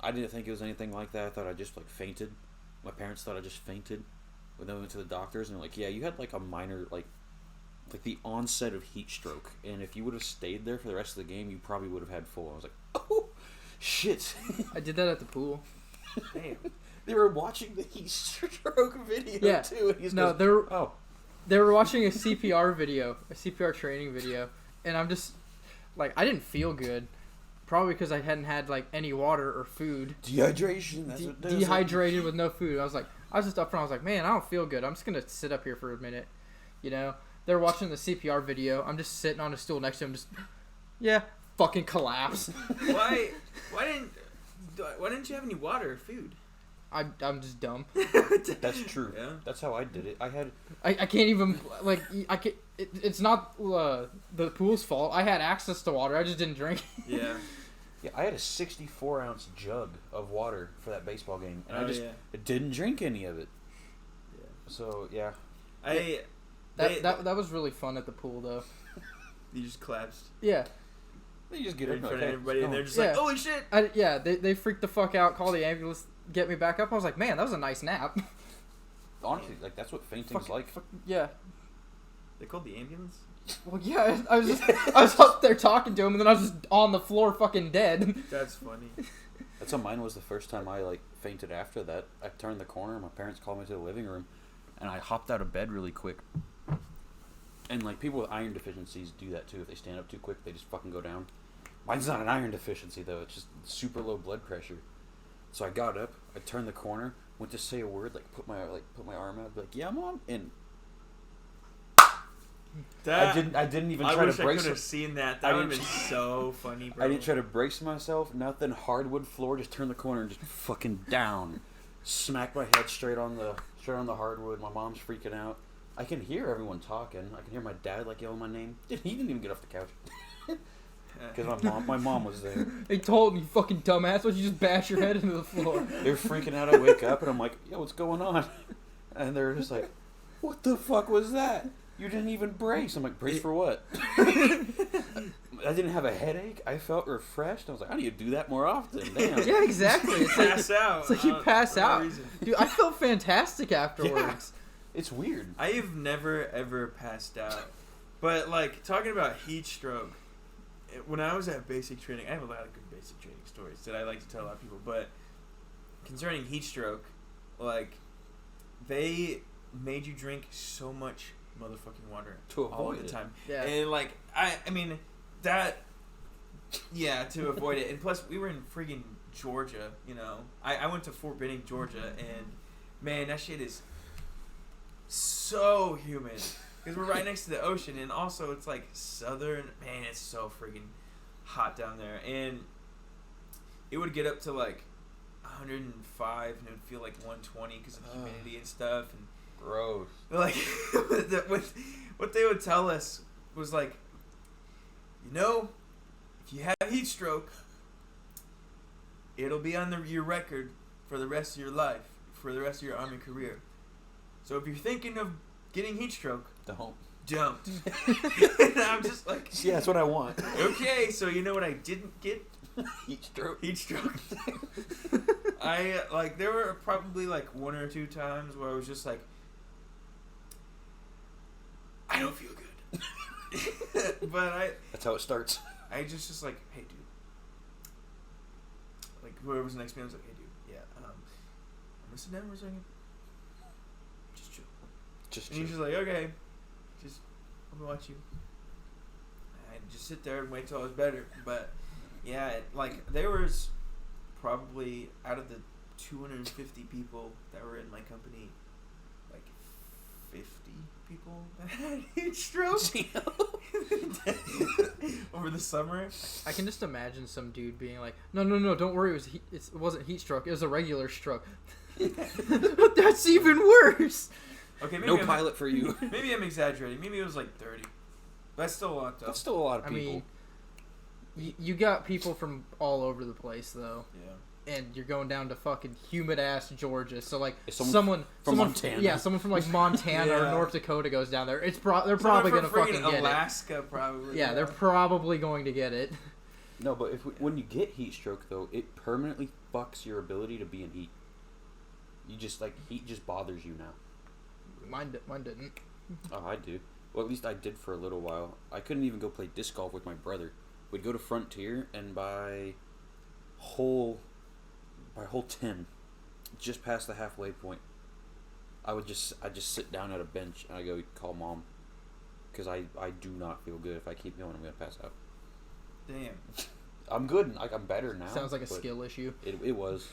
I didn't think it was anything like that. I thought I just like fainted. My parents thought I just fainted. When they went to the doctors and they're like, yeah, you had like a minor, like the onset of heat stroke. And if you would have stayed there for the rest of the game, you probably would have had full. I was like, oh, shit. I did that at the pool. Damn. They were watching the heat stroke video Yeah. too. And he's No, goes, they were watching a CPR video, a CPR training video, and I'm just like, I didn't feel good, probably because I hadn't had like any water or food. dehydration. That's what does it. Dehydrated with no food. I was just up front. I was like, man, I don't feel good. I'm just gonna sit up here for a minute, you know. They're watching the CPR video. I'm just sitting on a stool next to him, just fucking collapse. Why didn't you have any water or food? I'm just dumb. That's true. Yeah. That's how I did it. I can't even like I can. It's not the pool's fault. I had access to water. I just didn't drink. Yeah. I had a 64-ounce jug of water for that baseball game, and I didn't drink any of it. Yeah. So yeah, That was really fun at the pool though. You just collapsed Yeah. they just get in it front of okay, everybody, and they're oh. just Yeah. like, "Holy shit!" They freaked the fuck out. Call the ambulance. Get me back up. I was like, man, that was a nice nap. Honestly, like that's what fainting's like. Yeah. They called the ambulance? Well, yeah, I was up there talking to him, and then I was just on the floor fucking dead. That's funny. That's how mine was the first time I, like, fainted after that. I turned the corner, my parents called me to the living room, and I hopped out of bed really quick. And, like, people with iron deficiencies do that, too. If they stand up too quick, they just fucking go down. Mine's not an iron deficiency, though. It's just super low blood pressure. So I got up, I turned the corner, went to say a word, like, put my arm out, be like, yeah, Mom, and... I didn't even try to brace. I wish I could have seen that. That would have been so funny, bro. I didn't try to brace myself. Nothing. Hardwood floor. Just turned the corner and just fucking down. Smacked my head straight on the hardwood. My mom's freaking out. I can hear everyone talking. I can hear my dad like yelling my name. He didn't even get off the couch. Because my mom was there. They told me, you fucking dumbass, why don't you just bash your head into the floor? They were freaking out. I wake up and I'm like, yo, what's going on? And they're just like, what the fuck was that? You didn't even brace. I'm like, brace for what? I didn't have a headache. I felt refreshed. I was like, I need to do that more often. Damn. Yeah, exactly. It's like, pass out. It's like you pass out. Dude, I felt fantastic afterwards. Yeah. It's weird. I have never, ever passed out. But, like, talking about heat stroke, when I was at basic training, I have a lot of good basic training stories that I like to tell a lot of people. But concerning heat stroke, like, they made you drink so much motherfucking water to avoid all the it. time. Yeah. And like I mean that to avoid it. And plus we were in friggin' Georgia, you know. I went to Fort Benning, Georgia, and man, that shit is so humid because we're right next to the ocean, and also it's like southern. Man, it's so friggin' hot down there, and it would get up to like 105 and it would feel like 120 because of the humidity and stuff. And gross. like what they would tell us was like, you know, if you have heat stroke, it'll be on your record for the rest of your life, for the rest of your Army career. So if you're thinking of getting heat stroke, don't. And I'm just like, yeah, that's what I want. Okay, so you know what I didn't get? Heat stroke. There were probably like one or two times where I was just like, I don't feel good. But that's how it starts. I just like, hey dude. Like whoever was next to me, I was like, hey dude, yeah, I'm gonna sit down for a second. Just chill. And he's just like, okay, I'm gonna watch you. I just sit there and wait till I was better. But yeah, like there was probably out of the 250 people that were in my company, like 50 people that had heat stroke over the summer. I can just imagine some dude being like, no, don't worry, it wasn't heat stroke, it was a regular stroke. That's even worse. Okay, maybe no pilot for you. Maybe I'm exaggerating. Maybe it was like 30. But that's still a lot, though. That's still a lot of people. I mean, you got people from all over the place, though. Yeah. And you're going down to fucking humid-ass Georgia. So, like, someone from Montana. Yeah, someone from, like, Montana yeah. or North Dakota goes down there. They're probably going to fucking get Alaska, probably. Yeah, they're probably going to get it. No, but when you get heat stroke, though, it permanently fucks your ability to be in heat. You just, like, heat just bothers you now. Mine didn't. Oh, I do. Well, at least I did for a little while. I couldn't even go play disc golf with my brother. We'd go to Frontier, and by hole 10, just past the halfway point, I'd just sit down at a bench and I go call Mom, because I do not feel good. If I keep going, I'm gonna pass out. Damn. I'm good. I'm better now. Sounds like a skill issue. It was.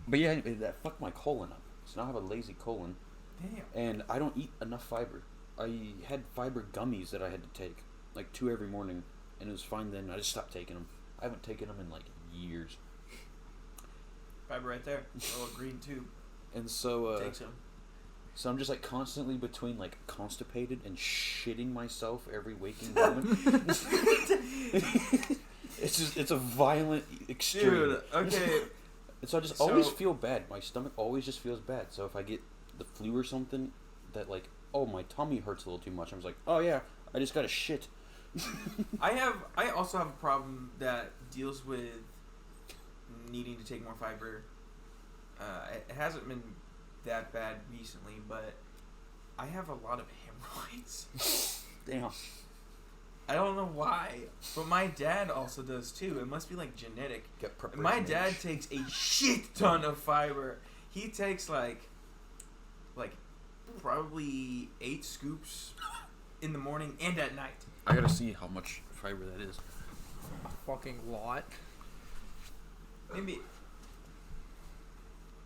But yeah, that fucked my colon up. So now I have a lazy colon. Damn. And I don't eat enough fiber. I had fiber gummies that I had to take, like 2 every morning, and it was fine then. I just stopped taking them. I haven't taken them in like years. Fiber right there. A little green tube. And so, take some. So I'm just like constantly between like constipated and shitting myself every waking moment. It's a violent extreme. Dude, okay. And so I just always feel bad. My stomach always just feels bad. So if I get the flu or something, that like, oh, my tummy hurts a little too much, I'm just like, oh yeah, I just got to shit. I also have a problem that deals with needing to take more fiber. It hasn't been that bad recently, but I have a lot of hemorrhoids. Damn. I don't know why, but my dad also does too. It must be like genetic. Get My dad takes a shit ton of fiber. He takes like probably 8 scoops in the morning and at night. I gotta see how much fiber that is. Fucking lot. Maybe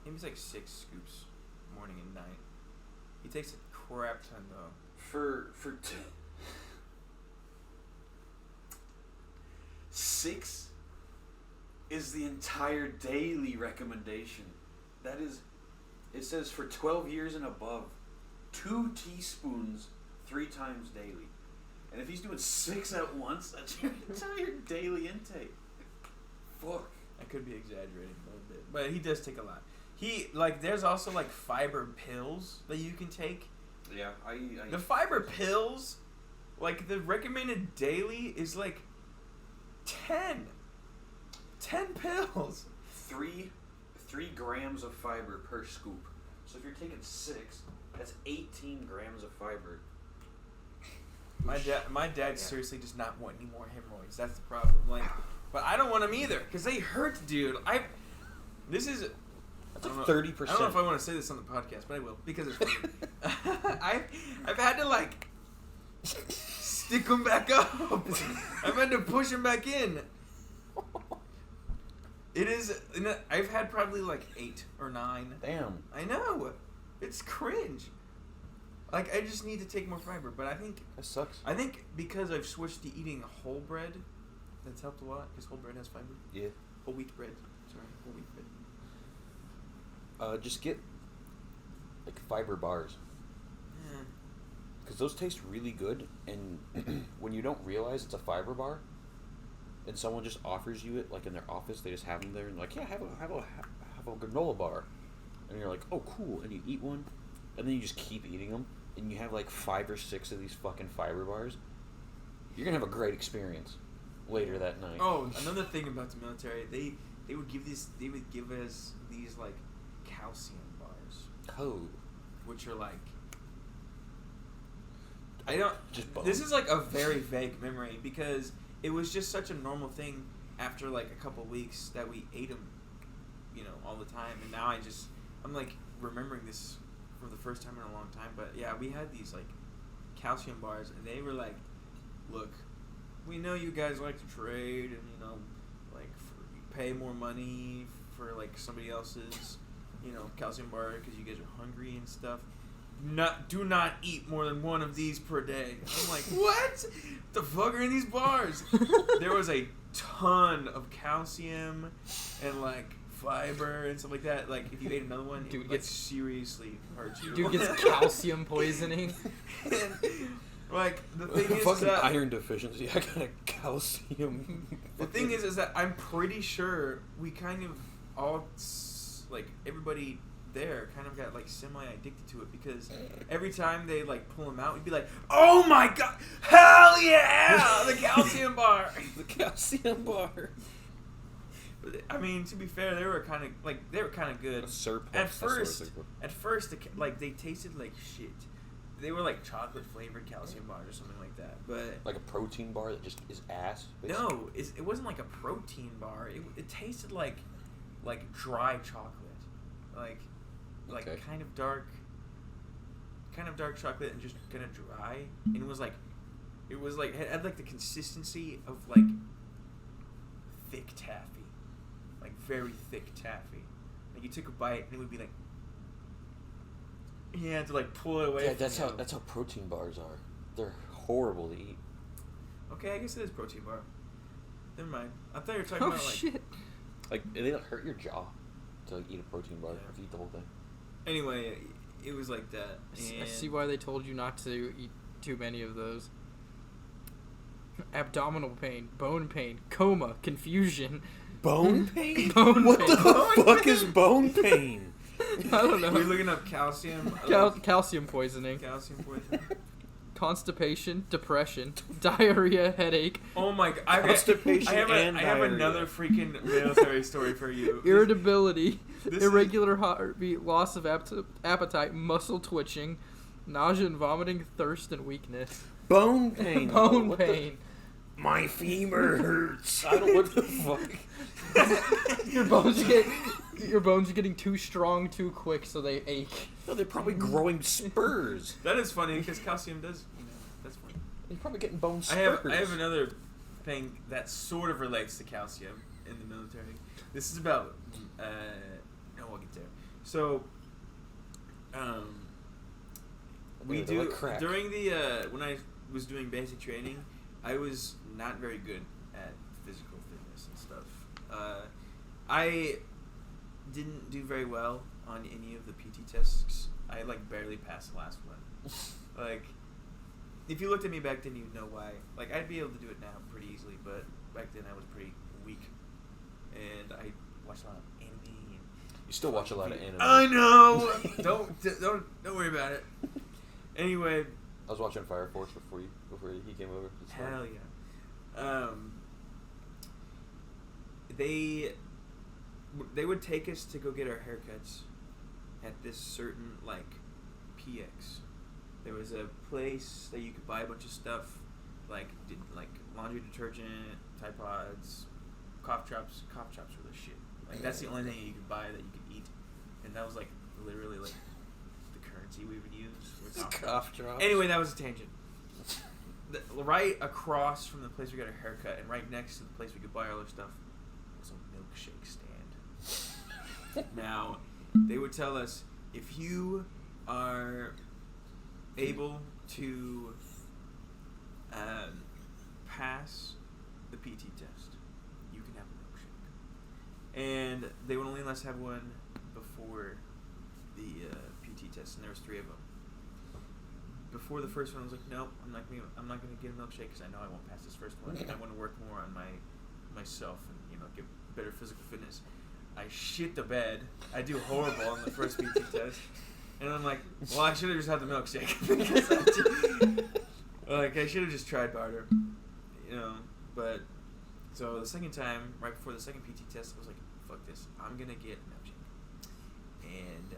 it's like 6 scoops morning and night. He takes a crap ton though. For 6 is the entire daily recommendation. That is, it says for 12 years and above, 2 teaspoons 3 times daily. And if he's doing 6 at once, that's your entire daily intake. Fuck. I could be exaggerating a little bit, but he does take a lot. There's also like fiber pills that you can take. Yeah, The fiber pills, like the recommended daily is like 10 pills. 3 grams of fiber per scoop. So if you're taking 6, that's 18 grams of fiber. My dad seriously does not want any more hemorrhoids. That's the problem. Like, but I don't want them either because they hurt, dude. This is. That's like 30%. I don't know if I want to say this on the podcast, but I will because it's funny. I've had to like stick them back up. I've had to push them back in. It is. I've had probably like 8 or 9. Damn. I know. It's cringe. Like, I just need to take more fiber, but I think... That sucks. I think because I've switched to eating whole bread, that's helped a lot, because whole bread has fiber. Yeah. Whole wheat bread. Sorry, whole wheat bread. Just get, like, fiber bars. Yeah. Because those taste really good, and when you don't realize it's a fiber bar, and someone just offers you it, like, in their office, they just have them there, and like, yeah, have a granola bar. And you're like, oh, cool, and you eat one, and then you just keep eating them, and you have like 5 or 6 of these fucking fiber bars, you're gonna have a great experience later that night. Oh, another thing about the military, they would give us these like calcium bars. Oh. Which are like, I don't Just bones. this is like a very vague memory because it was just such a normal thing after like a couple weeks that we ate them, all the time, and now I'm like remembering this for the first time in a long time. But yeah, we had these like calcium bars, and they were like, look, we know you guys like to trade, and like you pay more money for like somebody else's calcium bar because you guys are hungry and stuff. Do not eat more than 1 of these per day. I'm like, what the fuck are in these bars? There was a ton of calcium and like fiber and stuff like that. Like, if you ate another one, Dude it would like seriously hurt you. Dude gets calcium poisoning. And, like, the thing is fucking that iron deficiency. I got a calcium. the thing is that I'm pretty sure we kind of all like everybody there kind of got like semi-addicted to it because every time they like pull them out, we'd be like, "Oh my god, hell yeah, the calcium bar!" The calcium bar. But, I mean, to be fair, they were kind of good. Surplus. At first, like they tasted like shit. They were like chocolate flavored calcium bars or something like that. But like a protein bar that just is ass. Basically. no, it wasn't like a protein bar. It tasted like dry chocolate, like Okay. kind of dark chocolate and just kind of dry. And it was like it had like the consistency of like thick taffy, like very thick taffy. Like you took a bite and it would be like you had to like pull it away. Yeah, from that's how protein bars are. They're horrible to eat. Okay, I guess it is protein bar. Never mind. I thought you were talking about like. Shit. Like they hurt your jaw to like, eat a protein bar if you eat the whole thing. Anyway, it was like that. I see why they told you not to eat too many of those. Abdominal pain, bone pain, coma, confusion. Bone pain? Bone What pain. the fuck is bone pain? I don't know. We're looking up calcium. Calcium poisoning. Calcium poisoning. Constipation, depression, diarrhea, headache, Oh my god! Constipation I have and diarrhea. another freaking military story for you. irritability, This irregular heartbeat, loss of appetite, muscle twitching, Nausea and vomiting, thirst and weakness. Bone pain. Bone What the- pain. My femur hurts. I don't. What the fuck? Your bones are getting too strong too quick, so they ache. No, they're probably growing spurs. That is funny because calcium does. That's funny. You're probably getting bone I spurs. have another thing that sort of relates to calcium in the military. This is about. We'll get there. So, we Ooh, they do like crack. during the when I was doing basic training, I was not very good at physical fitness and stuff. I didn't do very well on any of the PT tests. I like barely passed the last one. Like, if you looked at me back then, you'd know why. Like, I'd be able to do it now pretty easily, but back then I was pretty weak, and I watched a lot of anime. You still watch a lot of anime. I know. don't worry about it. Anyway, I was watching Fire Force before he came over. It's fun. hell yeah. They would take us to go get our haircuts at this certain like PX. There was a place that you could buy a bunch of stuff, like laundry detergent, Tide Pods, cough drops. Cough drops were the shit. Like that's the only thing you could buy that you could eat, and that was like literally like the currency we would use. Was Cough drops. Anyway, that was a tangent. Right across from the place we got our haircut, and right next to the place we could buy all our stuff, was a milkshake stand. Now, they would tell us, if you are able to pass the PT test, you can have a milkshake. And they would only let us have one before the PT test, and there was 3 of them. Before the first one, I was like, nope, I'm not gonna get a milkshake because I know I won't pass this first one. I want to work more on myself and get better physical fitness. I shit the bed. I do horrible on the first PT test, and I'm like, well, I should have just had the milkshake because I should have just tried harder, But so the second time, right before the second PT test, I was like, fuck this, I'm gonna get a milkshake, and.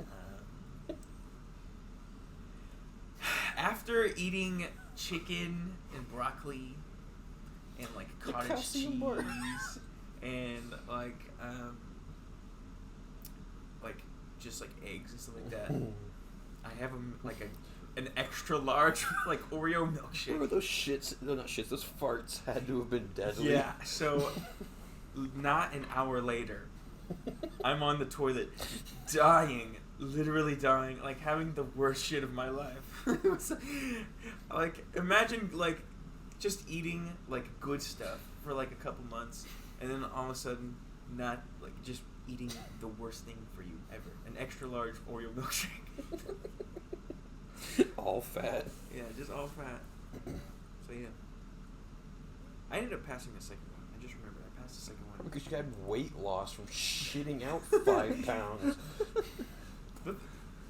After eating chicken and broccoli and like cottage cheese and just like eggs and stuff like that, I have an extra large like Oreo milkshake. Remember those shits? No, not shits. Those farts had to have been deadly. Yeah. So, not an hour later, I'm on the toilet, dying. Literally dying, like having the worst shit of my life. It was, like, imagine like just eating like good stuff for like a couple months, and then all of a sudden not like just eating the worst thing for you ever, an extra large Oreo milkshake. All fat. Yeah, just all fat. So yeah, I ended up passing the second one. I just remembered I passed the second one Because you had weight loss from shitting out 5 pounds. But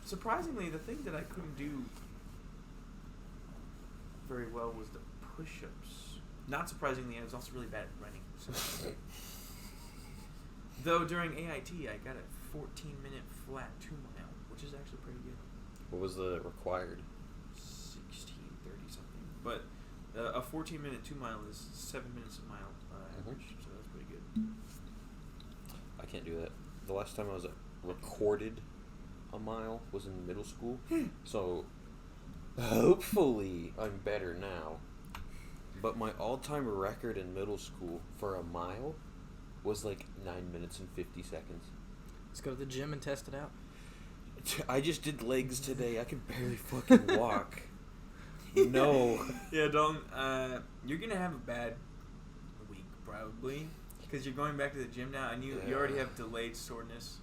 surprisingly, the thing that I couldn't do very well was the push-ups. Not surprisingly, I was also really bad at running. So. Though during AIT, I got a 14-minute flat 2-mile, which is actually pretty good. What was the required? 16:30 something. But a 14-minute 2-mile is 7 minutes a mile average, so that's pretty good. I can't do that. The last time I was recorded a mile was in middle school, so hopefully I'm better now. But my all-time record in middle school for a mile was like 9 minutes and 50 seconds. Let's go to the gym and test it out. I just did legs today. I can barely fucking walk. No. Yeah, don't. You're gonna have a bad week probably because you're going back to the gym now, and you already have delayed soreness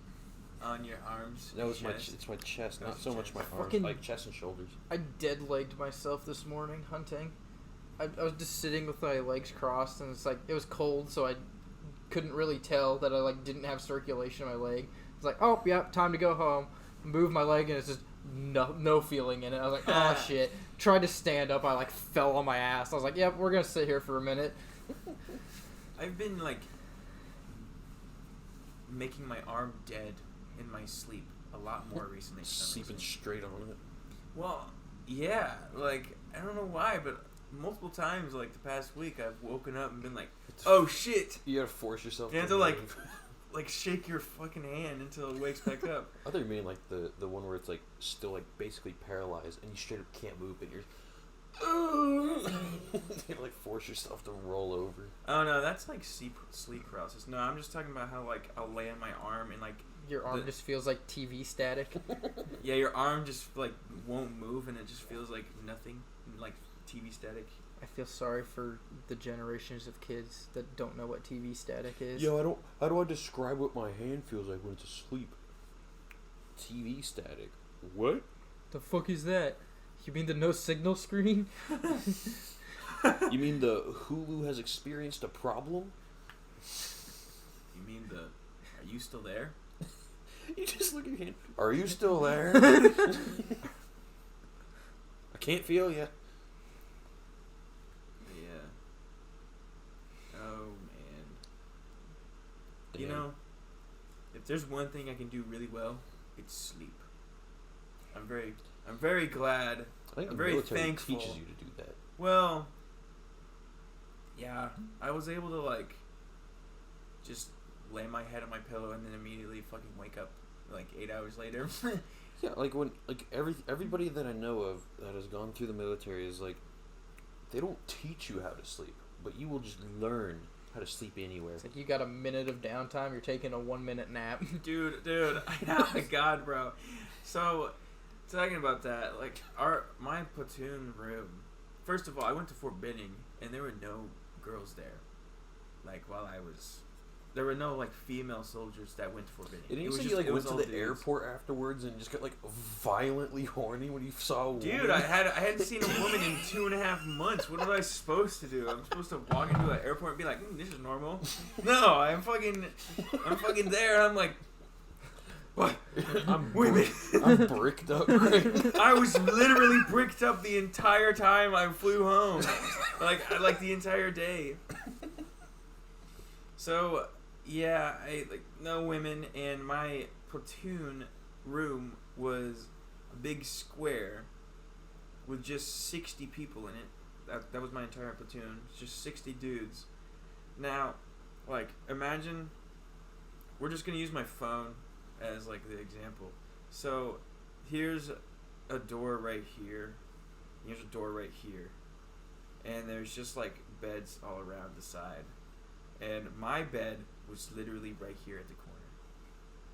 on your arms. That was chest. it's my chest, That not was so your much my chest. arms, Fucking- like chest and shoulders. I dead-legged myself this morning hunting. I was just sitting with my legs crossed, and it was cold, so I couldn't really tell that I didn't have circulation in my leg. It's like, oh, yeah, time to go home. Move my leg, and it's just no feeling in it. I was like, oh shit. Tried to stand up, I fell on my ass. I was like, yep, we're gonna sit here for a minute. I've been making my arm dead in my sleep a lot more recently. Sleeping straight on it. Well, Yeah, like, I don't know why, but multiple times, like, the past week, I've woken up and been like, oh, shit! You gotta force yourself You have to to, like, move. shake your fucking hand until it wakes back up. I thought you mean, like, the one where it's, like, still, like, basically paralyzed, and you straight up can't move, and you're... you like, force yourself to roll over. Oh, no, that's, like, sleep paralysis. No, I'm just talking about how, like, I'll lay on my arm and, like... Your arm just feels like TV static. Yeah, your arm just, like, won't move, and it just feels like nothing, like TV static. I feel sorry for the generations of kids that don't know what TV static is. Yo, how do I describe what my hand feels like when it's asleep? TV static. What? The fuck is that? You mean the no signal screen? You mean the Hulu has experienced a problem? You mean the... Are you still there? You just look at your hand. Are you still there? I can't feel you. Yeah. Oh, man. You Yeah. know, if there's one thing I can do really well, it's sleep. I'm very glad. I think I'm the very military thankful. teaches you to do that. Well, yeah, I was able to, like, just lay my head on my pillow and then immediately fucking wake up, like, 8 hours later. Yeah, like when everybody that I know of that has gone through the military is like, they don't teach you how to sleep, but you will just learn how to sleep anywhere. It's like you got a minute of downtime, you're taking a 1 minute nap. Dude, oh my god, bro. So, talking about that, like, my platoon room, first of all, I went to Fort Benning, and there were no girls there. Like, there were no, like, female soldiers that went to Fort Benning. Didn't you It was say just- you like it went was to all the dudes. airport afterwards and just got like violently horny when you saw a woman? Dude, I hadn't seen a woman in 2.5 months. What am I supposed to do? I'm supposed to walk into an airport and be like, this is normal. No, I'm fucking there. I'm like, what? I'm Women. I'm bricked up. I was literally bricked up the entire time I flew home, like the entire day. So, yeah, no women, and my platoon room was a big square with just 60 people in it. That was my entire platoon. Just 60 dudes. Now, like, imagine, we're just gonna use my phone as, like, the example. So, here's a door right here. Here's a door right here. And there's just, like, beds all around the side. And my bed was literally right here at the corner.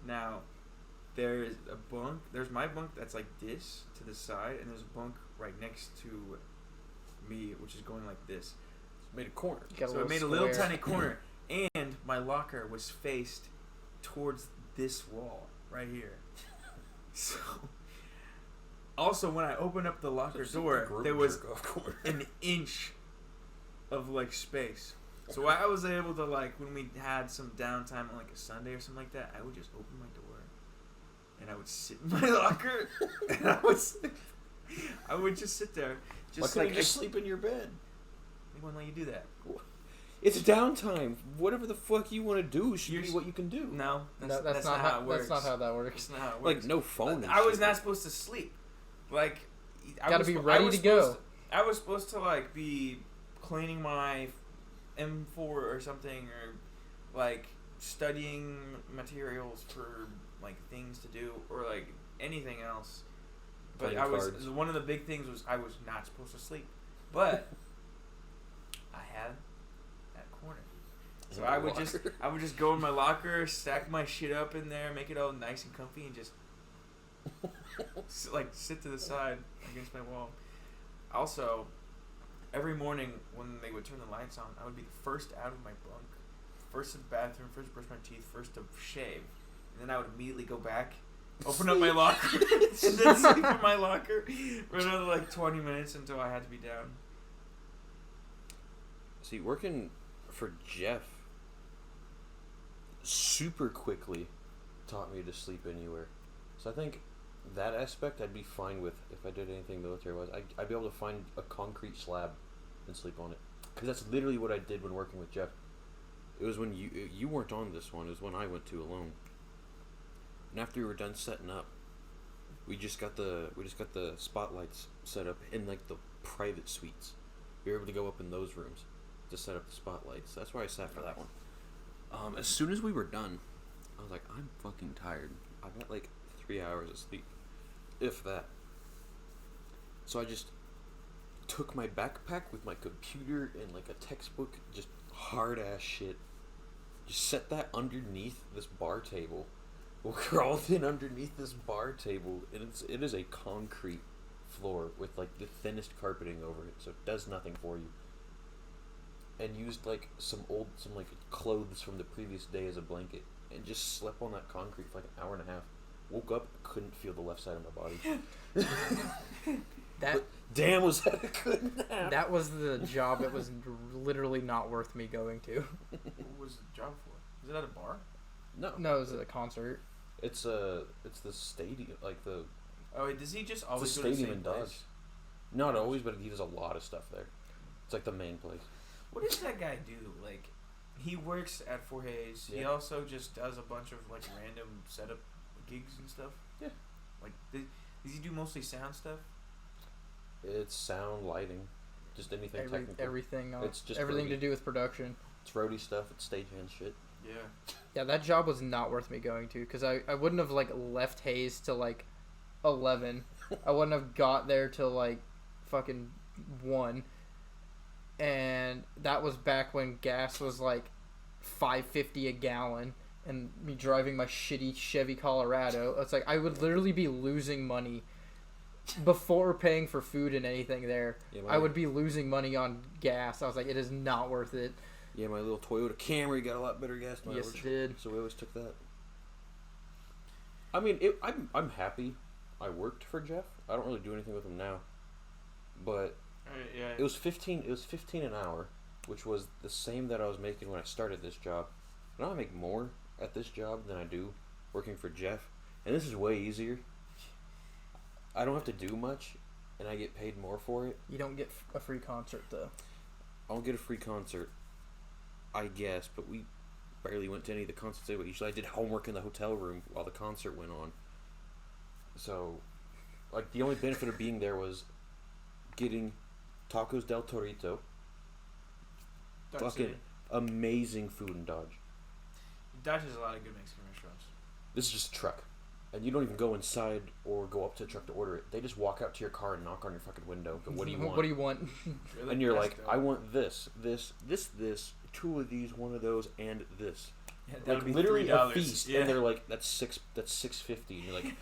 Now, there's a bunk. There's my bunk that's like this to the side, and there's a bunk right next to me, which is going like this. Made a corner. So it made a little tiny corner. And my locker was faced towards this wall right here. So, also, when I opened up the locker door, there was an inch of, like, space. So I was able to, like, when we had some downtime on, like, a Sunday or something like that, I would just open my door, and I would sit in my locker, and I would just sit there. Why couldn't you just sleep in your bed? They won't let you do that. It's downtime. Whatever the fuck you want to do should be what you can do. No, That's not how it works. That's not how that works. That's not how it works. Like, no phone. I was not supposed to sleep. Like, Gotta be ready to go. I was supposed to, like, be cleaning my M4 or something, or, like, studying materials for, like, things to do, or, like, anything else. But Playing cards. one of the big things was I was not supposed to sleep. But I had that corner. So I would just go in my locker, stack my shit up in there, make it all nice and comfy, and just like sit to the side against my wall. Also, every morning when they would turn the lights on, I would be the first out of my bunk, first to the bathroom, first to brush my teeth, first to shave, and then I would immediately go back, open up my locker, and then sleep in my locker for another like 20 minutes until I had to be down. See, working for Jeff super quickly taught me to sleep anywhere. So I think that aspect I'd be fine with if I did anything military-wise. I'd be able to find a concrete slab and sleep on it. Because that's literally what I did when working with Jeff. It was when you weren't on this one. It was when I went to alone. And after we were done setting up, We just got the spotlights set up in like the private suites. We were able to go up in those rooms to set up the spotlights. That's where I sat for that one. As soon as we were done, I was like, I'm fucking tired. I got like 3 hours of sleep, if that. So I just took my backpack with my computer and like a textbook, just hard ass shit. Just set that underneath this bar table. We crawled in underneath this bar table, and it is a concrete floor with like the thinnest carpeting over it, so it does nothing for you. And used like some like clothes from the previous day as a blanket, and just slept on that concrete for like an hour and a half. Woke up, couldn't feel the left side of my body. That damn, was that a good nap? that was the job that was literally not worth me going to. What was the job for? Is it at a bar? No, No, it was at a concert. it's the stadium, like the Oh, wait, does he just the always go to the stadium same in Dodge. place? Not always, but he does a lot of stuff there. It's like the main place. What does that guy do? Like, he works at Forges. He Yeah. also just does a bunch of like random setup gigs and stuff. Yeah. Like, does he do mostly sound stuff? It's sound, lighting, just anything technical. Everything. It's just everything roadie. to do with production. It's roadie stuff. It's stagehand shit. Yeah. Yeah, that job was not worth me going to because I wouldn't have like left Hayes till like 11. I wouldn't have got there till like fucking 1. And that was back when gas was like $5.50 a gallon, and me driving my shitty Chevy Colorado. It's like I would literally be losing money before paying for food and anything there. Yeah, I would be losing money on gas. I was like, it is not worth it. Yeah, my little Toyota Camry got a lot better gas mileage. Yes, it did. So we always took that. I mean, I'm happy I worked for Jeff. I don't really do anything with him now. But Yeah. it was 15 an hour, which was the same that I was making when I started this job. Now I make more at this job than I do working for Jeff, and this is way easier. I don't have to do much, and I get paid more for it. You don't get a free concert though. I don't get a free concert, I guess, but we barely went to any of the concerts anyway. Usually I did homework in the hotel room while the concert went on. So, like, the only benefit of being there was getting Tacos del Torito. Dodge Fucking City. amazing food in Dodge. Dodge has a lot of good Mexican restaurants. This is just a truck. And you don't even go inside or go up to the truck to order it. They just walk out to your car and knock on your fucking window. Go, what do you want? What do you want? Really And you're best, like, though. I want this, 2 of these, 1 of those, and this. Yeah, that'll Like be literally a $3. feast, Yeah. and they're like, that's $6.50, and you're like,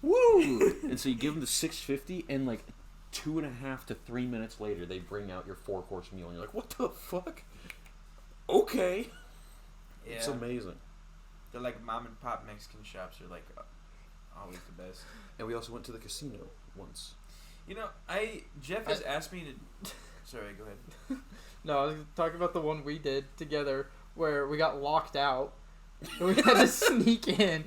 woo! And so you give them the $6.50, and like 2.5 to 3 minutes later, they bring out your 4-course meal, and you're like, what the fuck? Okay, Yeah. it's amazing. They're like mom and pop Mexican shops are like always the best. And we also went to the casino once. You know, Jeff has asked me to. Sorry, go ahead. No, I was talking about the one we did together where we got locked out. And we had to sneak in.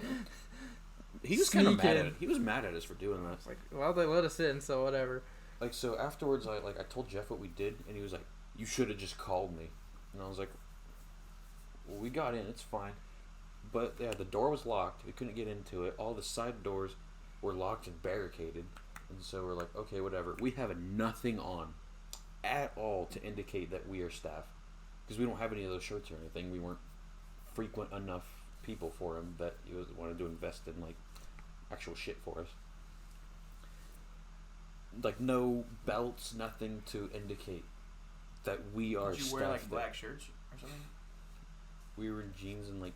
He was kind of Sneak mad in. at it. He was mad at us for doing that. It's like, well, they let us in, so whatever. Like, so afterwards, I told Jeff what we did, and he was like, you should have just called me. And I was like, well, we got in, it's fine. But, yeah, the door was locked. We couldn't get into it. All the side doors were locked and barricaded. And so we're like, okay, whatever. We have nothing on at all to indicate that we are staff. Because we don't have any of those shirts or anything. We weren't frequent enough people for him that he wanted to invest in, like, actual shit for us. Like, no belts, nothing to indicate that we are Did you staff. wear like that- black shirts or something? We were in jeans and, like,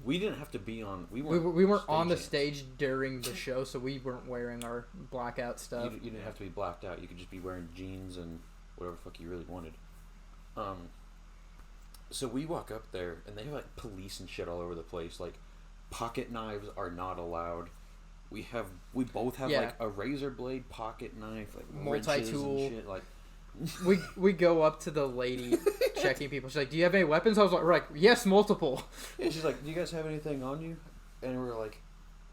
we didn't have to be on. We weren't on the stagehands. stage during the show, so we weren't wearing our blackout stuff. You didn't have to be blacked out. You could just be wearing jeans and whatever the fuck you really wanted. So we walk up there, and they have, like, police and shit all over the place. Like, pocket knives are not allowed. We both have, Yeah. like, a razor blade, pocket knife, like, Multi-tool. wrenches and shit. Like, We go up to the lady checking people. She's like, "Do you have any weapons?" I was like, "We're like, yes, multiple." and she's like, "Do you guys have anything on you?" And we're like,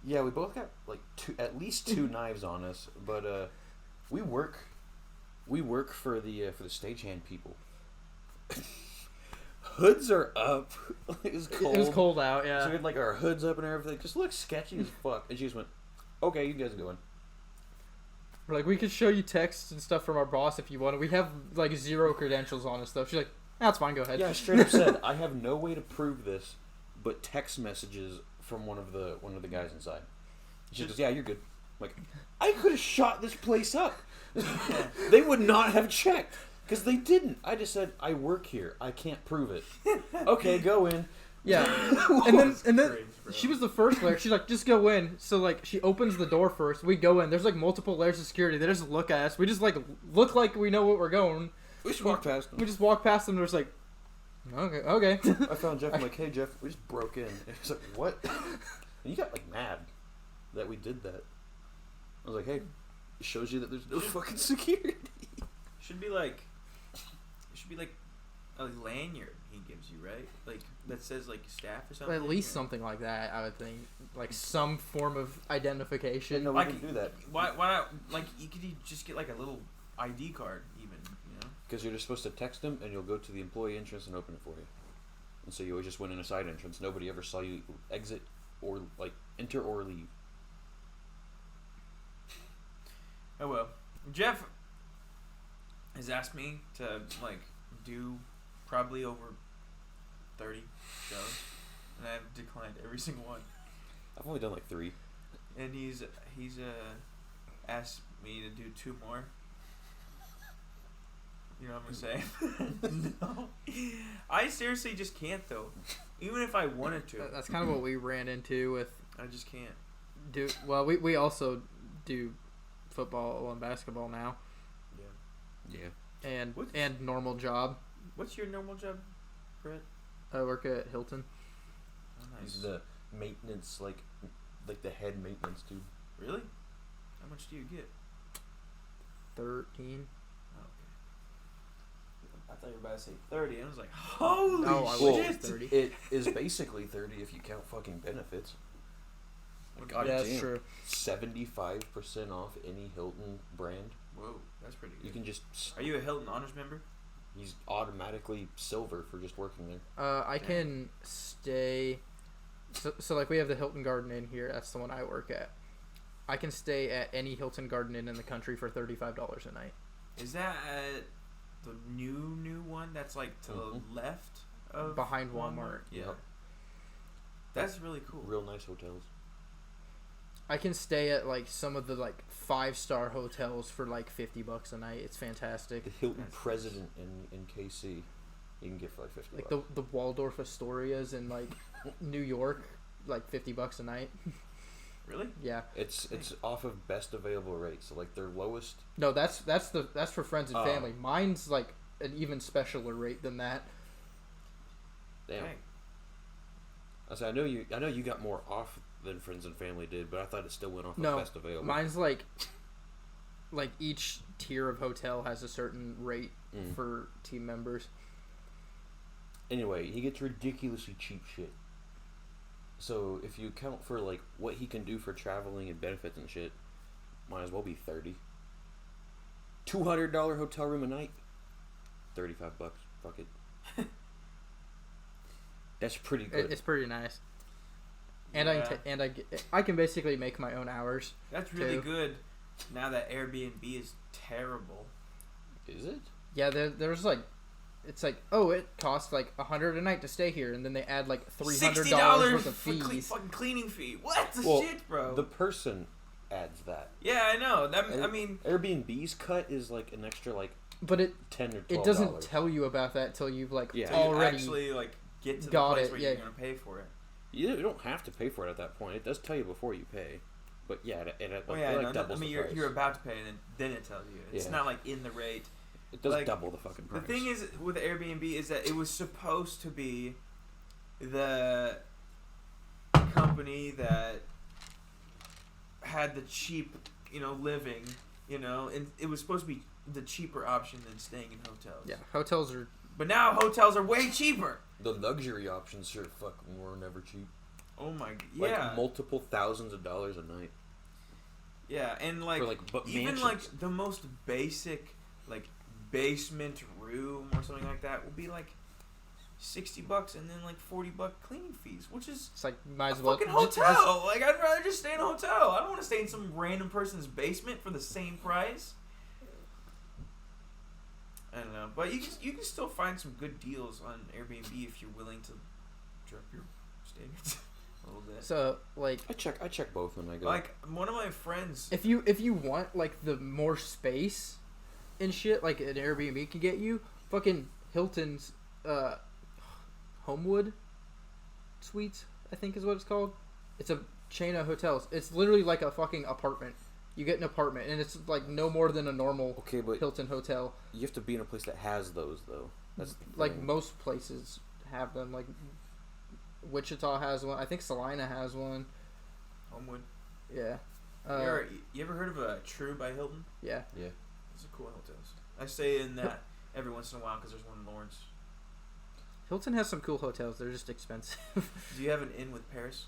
"Yeah, we both got, like, at least 2 knives on us, but we work for the stagehand people." Hoods are up. It was cold. It was cold out, yeah. So we had, like, our hoods up and everything. Just looked sketchy as fuck. And she just went, "Okay, you guys are going." We're like, we could show you texts and stuff from our boss if you want. We have like 0 credentials on us though. She's like, that's fine, go ahead. Yeah, I straight up said I have no way to prove this, but text messages from one of the guys inside. She goes, yeah, you're good. I'm like, I could have shot this place up. They would not have checked because they didn't. I just said I work here. I can't prove it. Okay, go in. Yeah, and then she was the first layer. She's like, just go in. So like, she opens the door first. We go in. There's like multiple layers of security. They just look at us. We just like look like we know what we're going. We just walk past them. We just walk past them. And we're just like, okay. I found Jeff. I'm like, hey Jeff, we just broke in. And he's like, what? And you got like mad that we did that. I was like, hey, it shows you that there's no fucking security. Should be like a lanyard he gives you, right? Like that says like staff or something. At least something like that, I would think. Like some form of identification. No, we Like, didn't do that. Why not? Like you could just get like a little ID card, even. You know. Because you're just supposed to text them, and you'll go to the employee entrance and open it for you. And so you always just went in a side entrance. Nobody ever saw you exit or like enter or leave. Oh well. Jeff has asked me to like do probably over 30 shows, and I've declined every single one. I've only done like 3. And he's asked me to do 2 more. You know what I'm saying? No, I seriously just can't though. Even if I wanted to, That's kind of what we ran into with. I just can't. Well, we also do football and basketball now, Yeah. and normal job. What's your normal job, Brett? I work at Hilton. Oh, nice. He's the maintenance, like the head maintenance dude. Really? How much do you get? 13. Oh, okay. I thought you were about to say 30. I was like, holy No, I shit! was 30. It is basically 30 if you count fucking benefits. God Yeah, damn. that's true. 75% off any Hilton brand. Whoa, that's pretty good. You can just. Are you a Hilton Honors member? He's automatically silver for just working there. I can stay. So like we have the Hilton Garden Inn here. That's the one I work at. I can stay at any Hilton Garden Inn in the country for $35 a night. Is that the new one that's like to the left of Behind Walmart. Yeah. Yep. That's really cool. Real nice hotels. I can stay at like some of the like 5-star hotels for like $50 a night. It's fantastic. The Hilton That's President in KC, you can get for like $50. Like the Waldorf Astorias in like New York, like $50 a night. Really? Yeah. It's off of best available rate. So like their lowest. No, that's for friends and Oh. family. Mine's like an even specialer rate than that. Damn. Dang. I said I know you got more off than friends and family did, but I thought it still went off No, of best available. mine's like each tier of hotel has a certain rate for team members. Anyway, he gets ridiculously cheap shit. So if you account for like what he can do for traveling and benefits and shit, might as well be 30. $200 hotel room a night, $35. Fuck it. That's pretty good. It's pretty nice. And Yeah. I can basically make my own hours. That's really too. good. Now that Airbnb is terrible. Is it? Yeah, there's like, it's like, oh, it costs like $100 a night to stay here, and then they add like $300 worth of for fees. fucking cleaning fee. What the Well, shit, bro? The person adds that. Yeah, I know. I mean, Airbnb's cut is like an extra like But it 10 or $12. it doesn't tell you about that till you've like Yeah. till you already actually like get to the got place it, where yeah. you're gonna pay for it. You don't have to pay for it at that point. It does tell you before you pay. But yeah, it Oh like, yeah, it no, like doubles I mean the price. you're about to pay, and then it tells you. It's Yeah. not like in the rate. It does like, double the fucking price. The thing is with Airbnb is that it was supposed to be the company that had the cheap, living, and it was supposed to be the cheaper option than staying in hotels. yeah, hotels are But now hotels are way cheaper. the luxury options sure fucking were never cheap. Oh my, Like yeah, multiple thousands of dollars a night. yeah, and like, For, like, even mansions. like the most basic like basement room or something like that will be like $60 and then like $40 cleaning fees, which is It's like might a as well fucking hotel. Like I'd rather just stay in a hotel. I don't want to stay in some random person's basement for the same price. I don't know, but you can still find some good deals on Airbnb if you're willing to drop your standards a little bit. So like I check both when I go. Like one of my friends, if you want like the more space and shit like an Airbnb can get you, fucking Hilton's Homewood Suites, I think is what it's called. It's a chain of hotels. It's literally like a fucking apartment. You get an apartment, and it's like no more than a normal okay, but Hilton hotel. you have to be in a place that has those though. That's the Like thing. most places have them. Like Wichita has one. I think Salina has one. Homewood. Yeah. You ever heard of a True by Hilton? Yeah. Yeah. Those are cool hotels. I stay in that every once in a while because there's one in Lawrence. Hilton has some cool hotels. They're just expensive. Do you have an Inn with Paris?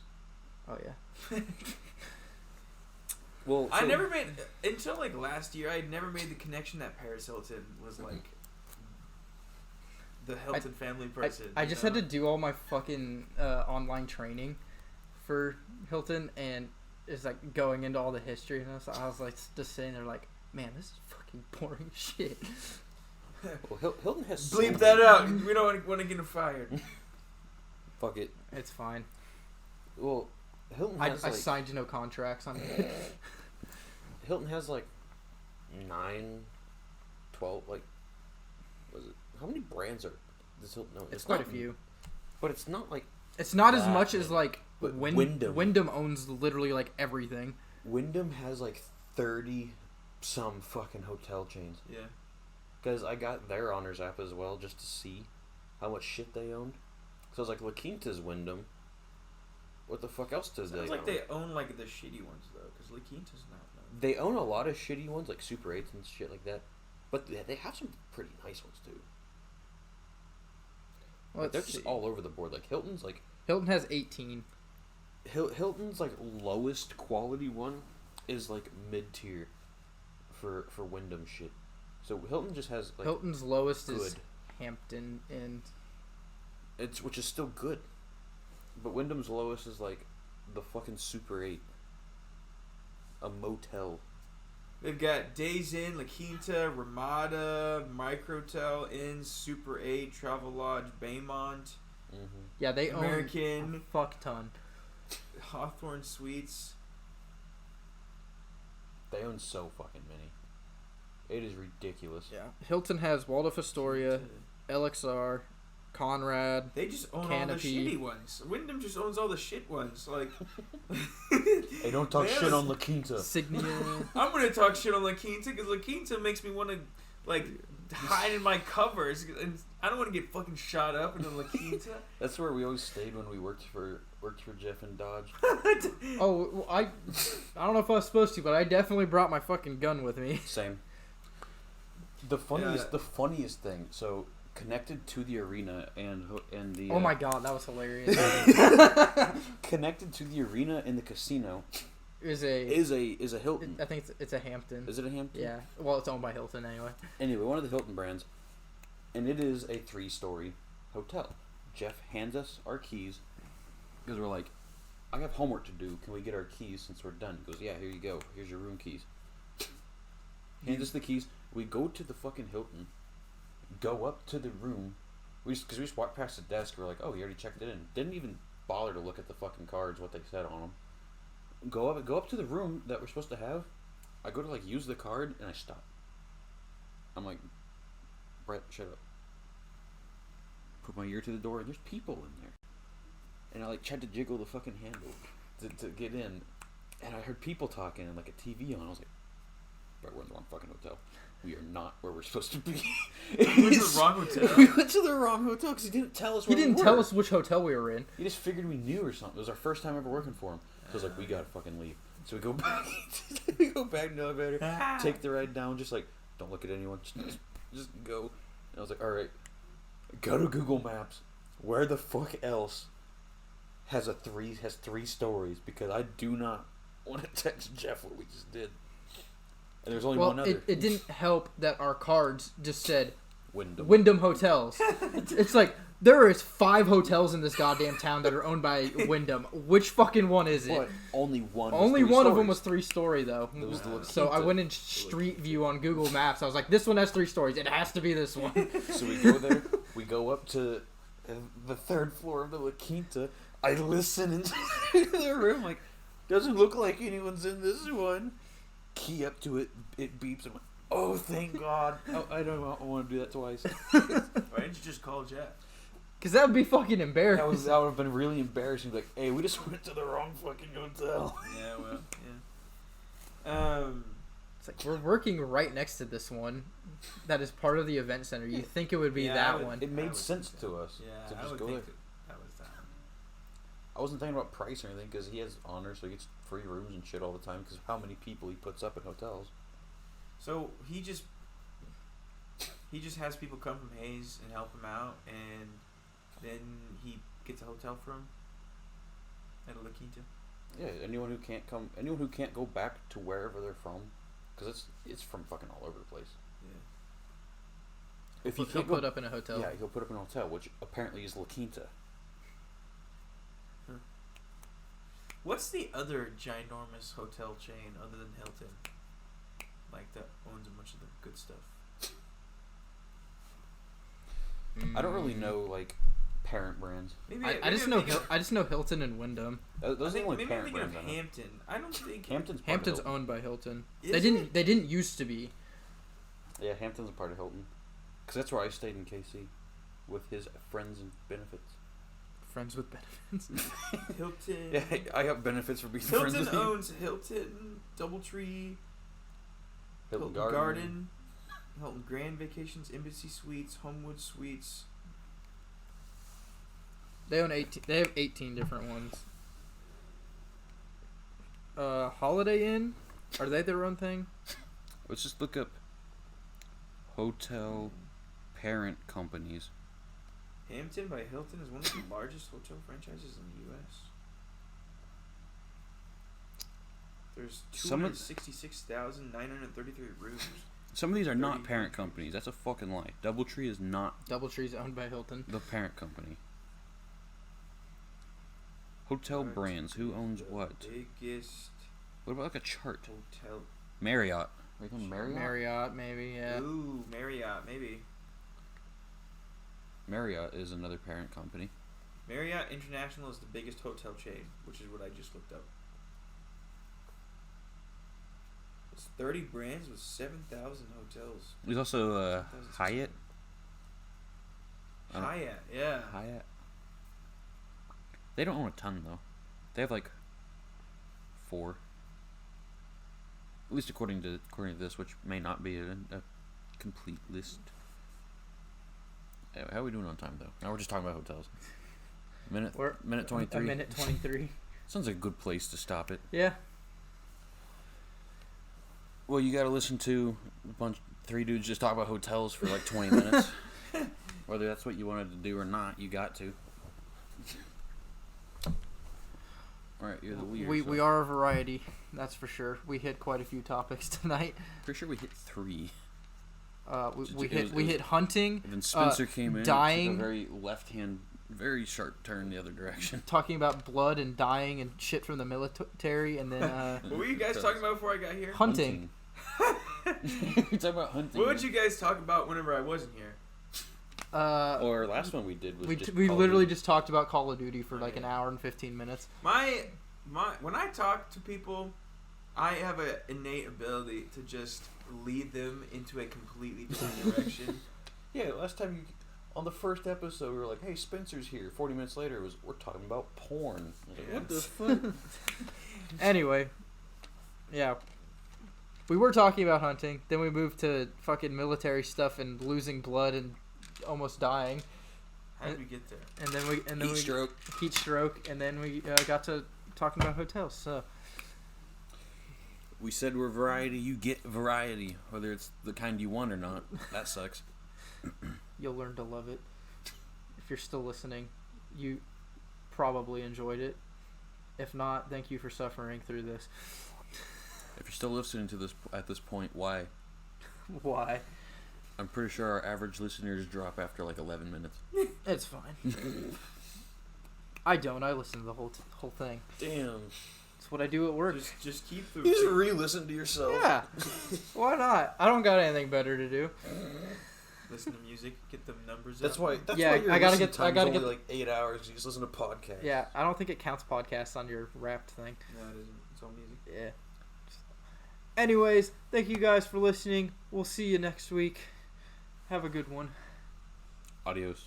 Oh yeah. Well, I so- never made until like last year. I never made the connection that Paris Hilton was like the Hilton family person. I just had to do all my fucking online training for Hilton, and it's like going into all the history, and I was like just sitting there like, man, this is fucking boring as shit. Well, Hilton has bleep so that many- out. We don't want to get him fired. Fuck it. It's fine. Well, Hilton I has like signed no contracts. Hilton has like 9, 12, like was it? How many brands are does Hilton? No, It's quite a not- few. But it's not like It's not as that much as many. like But Wyndham. Wyndham. Owns literally like everything. Wyndham has like 30 some fucking hotel chains. Yeah. Because I got their honors app as well just to see how much shit they owned. So I was like, La Quinta's Wyndham. What the fuck else does Sounds they like own? they own like the shitty ones though, because La Quinta's not. No. They own a lot of shitty ones, like Super 8s and shit like that. But they have some pretty nice ones too. Like, they're just all over the board. Like Hilton's like Hilton has 18. Hilton's like lowest quality one is like mid tier for Wyndham shit. So Hilton just has like Hilton's lowest good. is Hampton, and It's which is still good. But Wyndham's lowest is like the fucking Super 8. A motel. They've got Days Inn, La Quinta, Ramada, Microtel, Inn, Super 8, Travelodge, Baymont, Mm-hmm. yeah, they American. own a fuck ton. Hawthorne Suites. They own so fucking many. It is ridiculous. Yeah, Hilton has Waldorf Astoria, LXR, Conrad. They just own Canopy. all the shitty ones. Wyndham just owns all the shit ones. Like, Hey, don't talk They shit have on La Quinta. Signia. I'm gonna talk shit on La Quinta because La Quinta makes me want to like hide in my covers, and I don't want to get fucking shot up in the La Quinta. That's where we always stayed when we worked for Jeff and Dodge. Oh, well, I don't know if I was supposed to, but I definitely brought my fucking gun with me. Same. The funniest thing. So connected to the arena and the. Oh my god, that was hilarious. Connected to the arena and the casino Is a is a Hilton. I think it's a Hampton. Is it a Hampton? Yeah. Well, it's owned by Hilton anyway. Anyway, one of the Hilton brands, and it is a 3-story hotel. Jeff hands us our keys because we're like, I have homework to do. Can we get our keys since we're done? He goes, yeah, here you go. Here's your room keys. Hands us the keys. We go to the fucking Hilton. Go up to the room. Because we just walked past the desk. We're like, oh, you already checked it in. Didn't even bother to look at the fucking cards, what they said on them. Go up to the room that we're supposed to have. I go to like use the card and I stop. I'm like, Brett, shut up. Put my ear to the door and there's people in there. And I like tried to jiggle the fucking handle to get in. And I heard people talking and like a TV on. I was like, Brett, we're in the wrong fucking hotel. We are not where we're supposed to be. We went to the wrong hotel. We went to the wrong hotel because he didn't tell us He where we didn't were. tell us which hotel we were in. He just figured we knew or something. It was our first time ever working for him. So I was like, we gotta fucking leave. So we go back. We go back in the elevator. Take the ride down. Just like, don't look at anyone. Just go. And I was like, all right. Go to Google Maps. Where the fuck else has 3 stories? Because I do not want to text Jeff what we just did. And there's only Well, one other. it didn't help that our cards just said Wyndham. Wyndham Hotels. It's like, There is 5 hotels in this goddamn town that are owned by Wyndham. Which fucking one is it? But only one. Only one of them was 3-story though. It was the So I went in Street View on Google Maps. I was like, this one has 3 stories. It has to be this one. So we go there. We go up to the 3rd floor of the La Quinta. I listen into the room like, doesn't look like anyone's in this one. Key up to it. It beeps. I'm like, oh, thank God. Oh, I don't want to do that twice. Why didn't you just call Jeff? Because that would be fucking embarrassing. That would have been really embarrassing. Like, hey, we just went to the wrong fucking hotel. Yeah, well, yeah. It's like, we're working right next to this one that is part of the event center. You think it would be Yeah, that one. It made sense to us Yeah, to I just would go think there. that was that one. I wasn't thinking about price or anything because he has honor, so he gets free rooms and shit all the time because of how many people he puts up in hotels. So he just has people come from Hayes and help him out, and then he gets a hotel for him at a La Quinta. Yeah, anyone who can't go back to wherever they're from, because it's from fucking all over the place. Yeah. If you He'll can't put up in a hotel. yeah, he'll put up in a hotel, which apparently is La Quinta. What's the other ginormous hotel chain other than Hilton? Like that owns a bunch of the good stuff. I don't really know like parent brands. Maybe I just know Hilton and Wyndham. Those are the only maybe I'm parent thinking of brands I know. Hampton. I don't think Hampton's part Hampton's of Hilton. owned by Hilton. Is They didn't. it? They didn't used to be. Yeah, Hampton's a part of Hilton. Because that's where I stayed in KC with his friends and benefits. Friends with benefits. Hilton. Yeah, I got benefits for being friends Hilton with you. owns Hilton, DoubleTree, Hilton Garden, Hilton Grand Vacations, Embassy Suites, Homewood Suites. They own 18. They have 18 different ones. Holiday Inn, are they their own thing? Let's just look up hotel parent companies. Hampton by Hilton is one of the largest hotel franchises in the U.S. There's Some of- 266,933 rooms. Some of these are not 30 parent countries. companies. That's a fucking lie. DoubleTree is not DoubleTree's owned by Hilton. the parent company. Hotel Right. brands. Who owns The what? biggest What about like a chart? hotel. Marriott. Are you thinking Marriott? Marriott, maybe. Yeah. Ooh, Marriott, maybe. Marriott is another parent company. Marriott International is the biggest hotel chain, which is what I just looked up. It's 30 brands with 7,000 hotels. There's also Hyatt. Hyatt, yeah. Hyatt. They don't own a ton though. They have like 4. At least according to this, which may not be a complete list. How are we doing on time though? Now we're just talking about hotels. Minute 23. A minute 23. Sounds like a good place to stop it. Yeah. Well, you got to listen to 3 dudes just talk about hotels for like 20 minutes. Whether that's what you wanted to do or not, you got to. All right, you're the leader. We are a variety, that's for sure. We hit quite a few topics tonight. Pretty sure we hit 3. We It was- hit hunting, And then Spencer came in. dying. And took a very left-hand, very sharp turn the other direction. talking about blood and dying and shit from the military, and then What were you guys talking about before I got here? hunting. You're talking about hunting. What would you guys talk about whenever I wasn't here? Or last one we did was we just we Call of literally Duty. just talked about Call of Duty for like Okay. an hour and 15 minutes. My when I talk to people, I have an innate ability to just lead them into a completely different direction. Yeah, last time on the first episode we were like, "Hey, Spencer's here." 40 minutes later, we're talking about porn. I was like, what the Yes. fuck? Anyway, yeah, we were talking about hunting. Then we moved to fucking military stuff and losing blood and almost dying. How did we get there? And then Heat stroke. heat stroke, and then we got to talking about hotels. So We said we're variety. You get variety, whether it's the kind you want or not. That sucks. you'll learn to love it if you're still listening. You probably enjoyed it. If not, thank you for suffering through this. If you're still listening to this at this point, why? Why? I'm pretty sure our average listeners drop after like 11 minutes. It's fine. I don't. I listen to the whole thing. Damn. That's what I do at work. Just keep the. You just re-listen to yourself. Yeah. Why not? I don't got anything better to do. Listen to music, get the numbers. That's up. why. That's Yeah, why your I gotta listen get- time I gotta is only get- like 8 hours. You just listen to podcasts. Yeah, I don't think it counts podcasts on your Wrapped thing. No, it isn't. It's all music. Yeah. Anyways, thank you guys for listening. We'll see you next week. Have a good one. Adios.